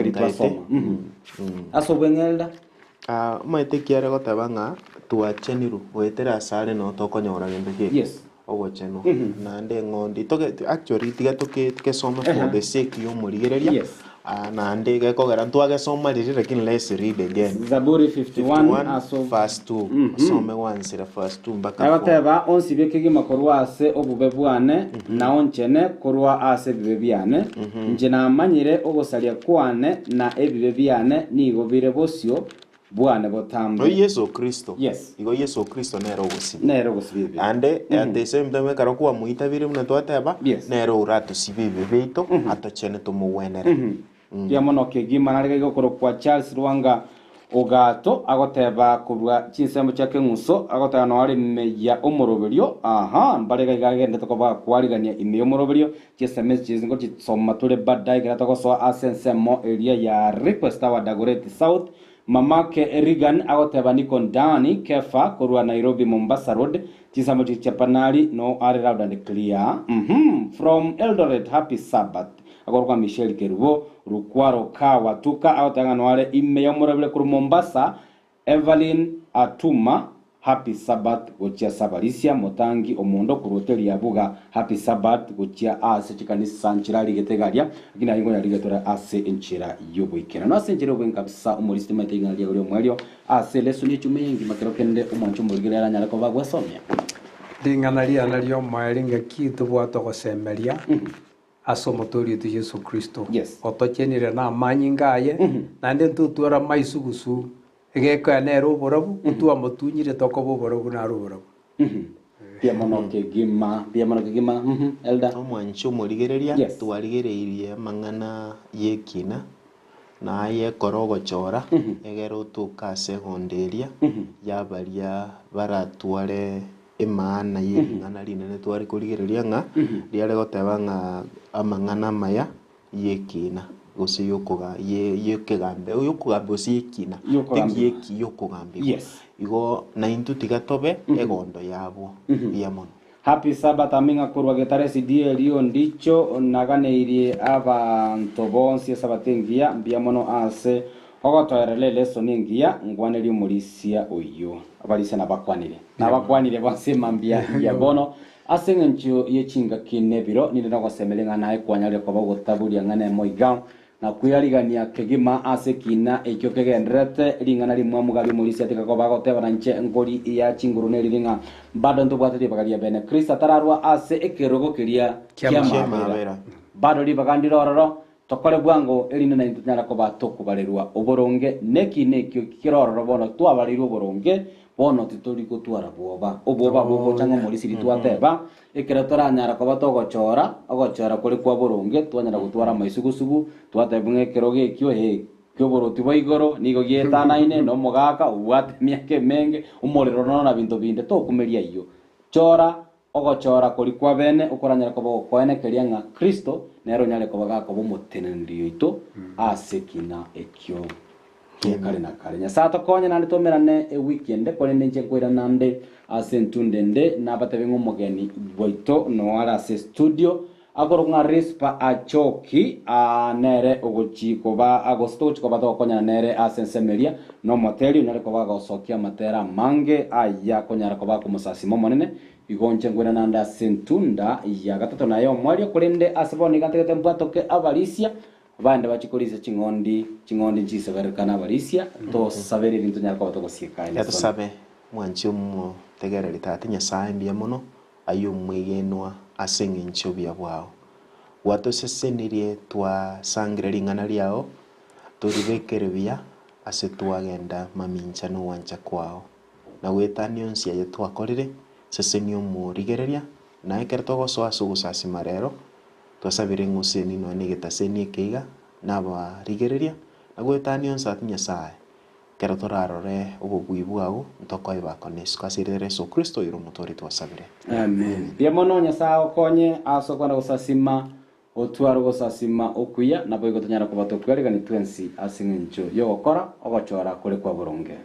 asobengelda maite kiare gotabanga twacheniru wetera asare no tokonyora gende ki yes ogocheno na nde ngondi toke actually tiga toke soma for the sake yo murigereria yes na nde gekogera ntwage soma riri lakini let's read again Zaburi 51 aso first 2 some once the first 2 mpaka abateba onsi bekege makorwa ase obube bwane na onchene korwa ase bibe byane nje namanyire ogosalia kwane na ebibe byane nigobire bosio bwane botambo Yesu Kristo yes igo Yesu Kristo nero gosibibi ande at the same time karo kwa muitabire muna twateba nero urato sibibi beito atochene tumuwenere ya mono kegima nari gokoro kwa Charles Rwanga ogato agoteba kurwa chinsembo chake nguso agotana no ari meya omoroberio mbarega gagende tokoba kwarigania ime omoroberio chesms chizingo chitsoma tule badai gara tokoso asensemo area ya request wa Dagoretti South mamake Regan agoteba niko ndani kefa kurwa Nairobi Mombasa Road chisamo chichapanali no ari loud and clear from Eldoret happy Sabbath agorwa Michelle Kerubo rukwaro ka watuka agotanga no ari ime yomorabile kuru Mombasa Evelyn Atuma happy Sabbath gochia Sabarisia Motangi omondo ku hotel ya Buga happy Sabbath gochia ase chikanisa nchirali getegaria akina ingo yali getora ase enchira yobuikena no ase enchira yobuin kabisa umuristi matinga ya uri omwelio ase lesoni chumengi makero kende umoncho murigera nyala ko bagwa somya dinganalia nalio mailinga kitu bwato gosemeria asomotori tu Yesu Kristo otochenire na manyingaye na nde tutwara maisugusu egeka nero borabu tu amotunyire tokobo borabu na rubarabu pia mono kegima elda omwancho murigereria twarigereirie mangana yekina na ye korogo chora egero tukase honderia yabaria baratware imana yengana linene twari kurigereria nga riare goteba nga amangana maya yekina gose yokoga yekegambe yokogambe osiyekina yeki yokogambe igo na intu tigatobe egondo yabo yamono happy Sabbath aminga kurwa getare sidie lio ndicho naganeirie abantu bonse sabatengia mbiamono ase ogotoerele leso ningia ngwaneri umurisia uyo abalise nabakwanire basema mbia ya bono asengencho yechinga kinebiro ninde nagosemelenga nae kwanyale kwa bagotaburia ngane moiga na kuyarigania kegima ase kina ekyo kegendrete ringana rimwe mugabi mulisi atika ko bagotebana nche ngori ya chinguru ne ringa bado ntubwatete bagaria bene Kristo tararwa ase ekerogo kiria kiamabera bado libagandiro roro tokore bwango erine na intanyara ko batokubalerwa oboronge nekyo kirororo bono twabarirwa oboronge bono titori ko twara boba bobo changa mulisi litwateba ekeratora nyara ko batogochora ogochora kuri kwa boronge twanyara gutwara maisugusugu twatebunge keroge kyo kyo boroti boigoro nigo gietana ine no mogaka ubwate miake menge umorero no na bintu binde to kumeria iyo chora ogochora kuri kwa bene ukoranyara ko bokwene kerianga Kristo nero nyale ko bagako bomutenendio ito asekina ekyo kare na kare nya sato konya nande tomerane weekend ko nende kwera nande asentundende nabatebe ngomogeni boito no ara se studio agoronga rispa achoki nere ogochiko ba agosto chiko ba tokonya nere asensemeria no moteli nere ko baga osokia matera mange aya konya ko ba kumusasi momonene igonche ngwena nanda sentunda ya gatato nayo mwali kurende asiboni gatete mbwatoke abalisia bande bachikolise chingondi chiseberekana abalisia to sabere bintu nyako batogosieka ya to sabe mwanchi omo tegereri tati nyasaye mbia mono ayo mwegenwa asenge ncho bia bwao wato sesenirie twa sangre ringana liao turibekere bia ase twagenda mamincha no wancha kwao na wetani onsi aye twakorire sesenio murigereria na ekere togosoa sugusasi marero twasabire ng'useni no nigetaseni ekeiga nabarigereria na gwetani onsi ati nyasaye kero torarore obobui bwao ntokoe bakonesiko asirere Yesu Kristo iro motori twasabire amen bia mono nyasaye okonye asokwenda gusasima otwaro gusasima okuya nabo igotonyara kubato kwerigani twensi asing'encho yogokora ogochora kuri kwa burunge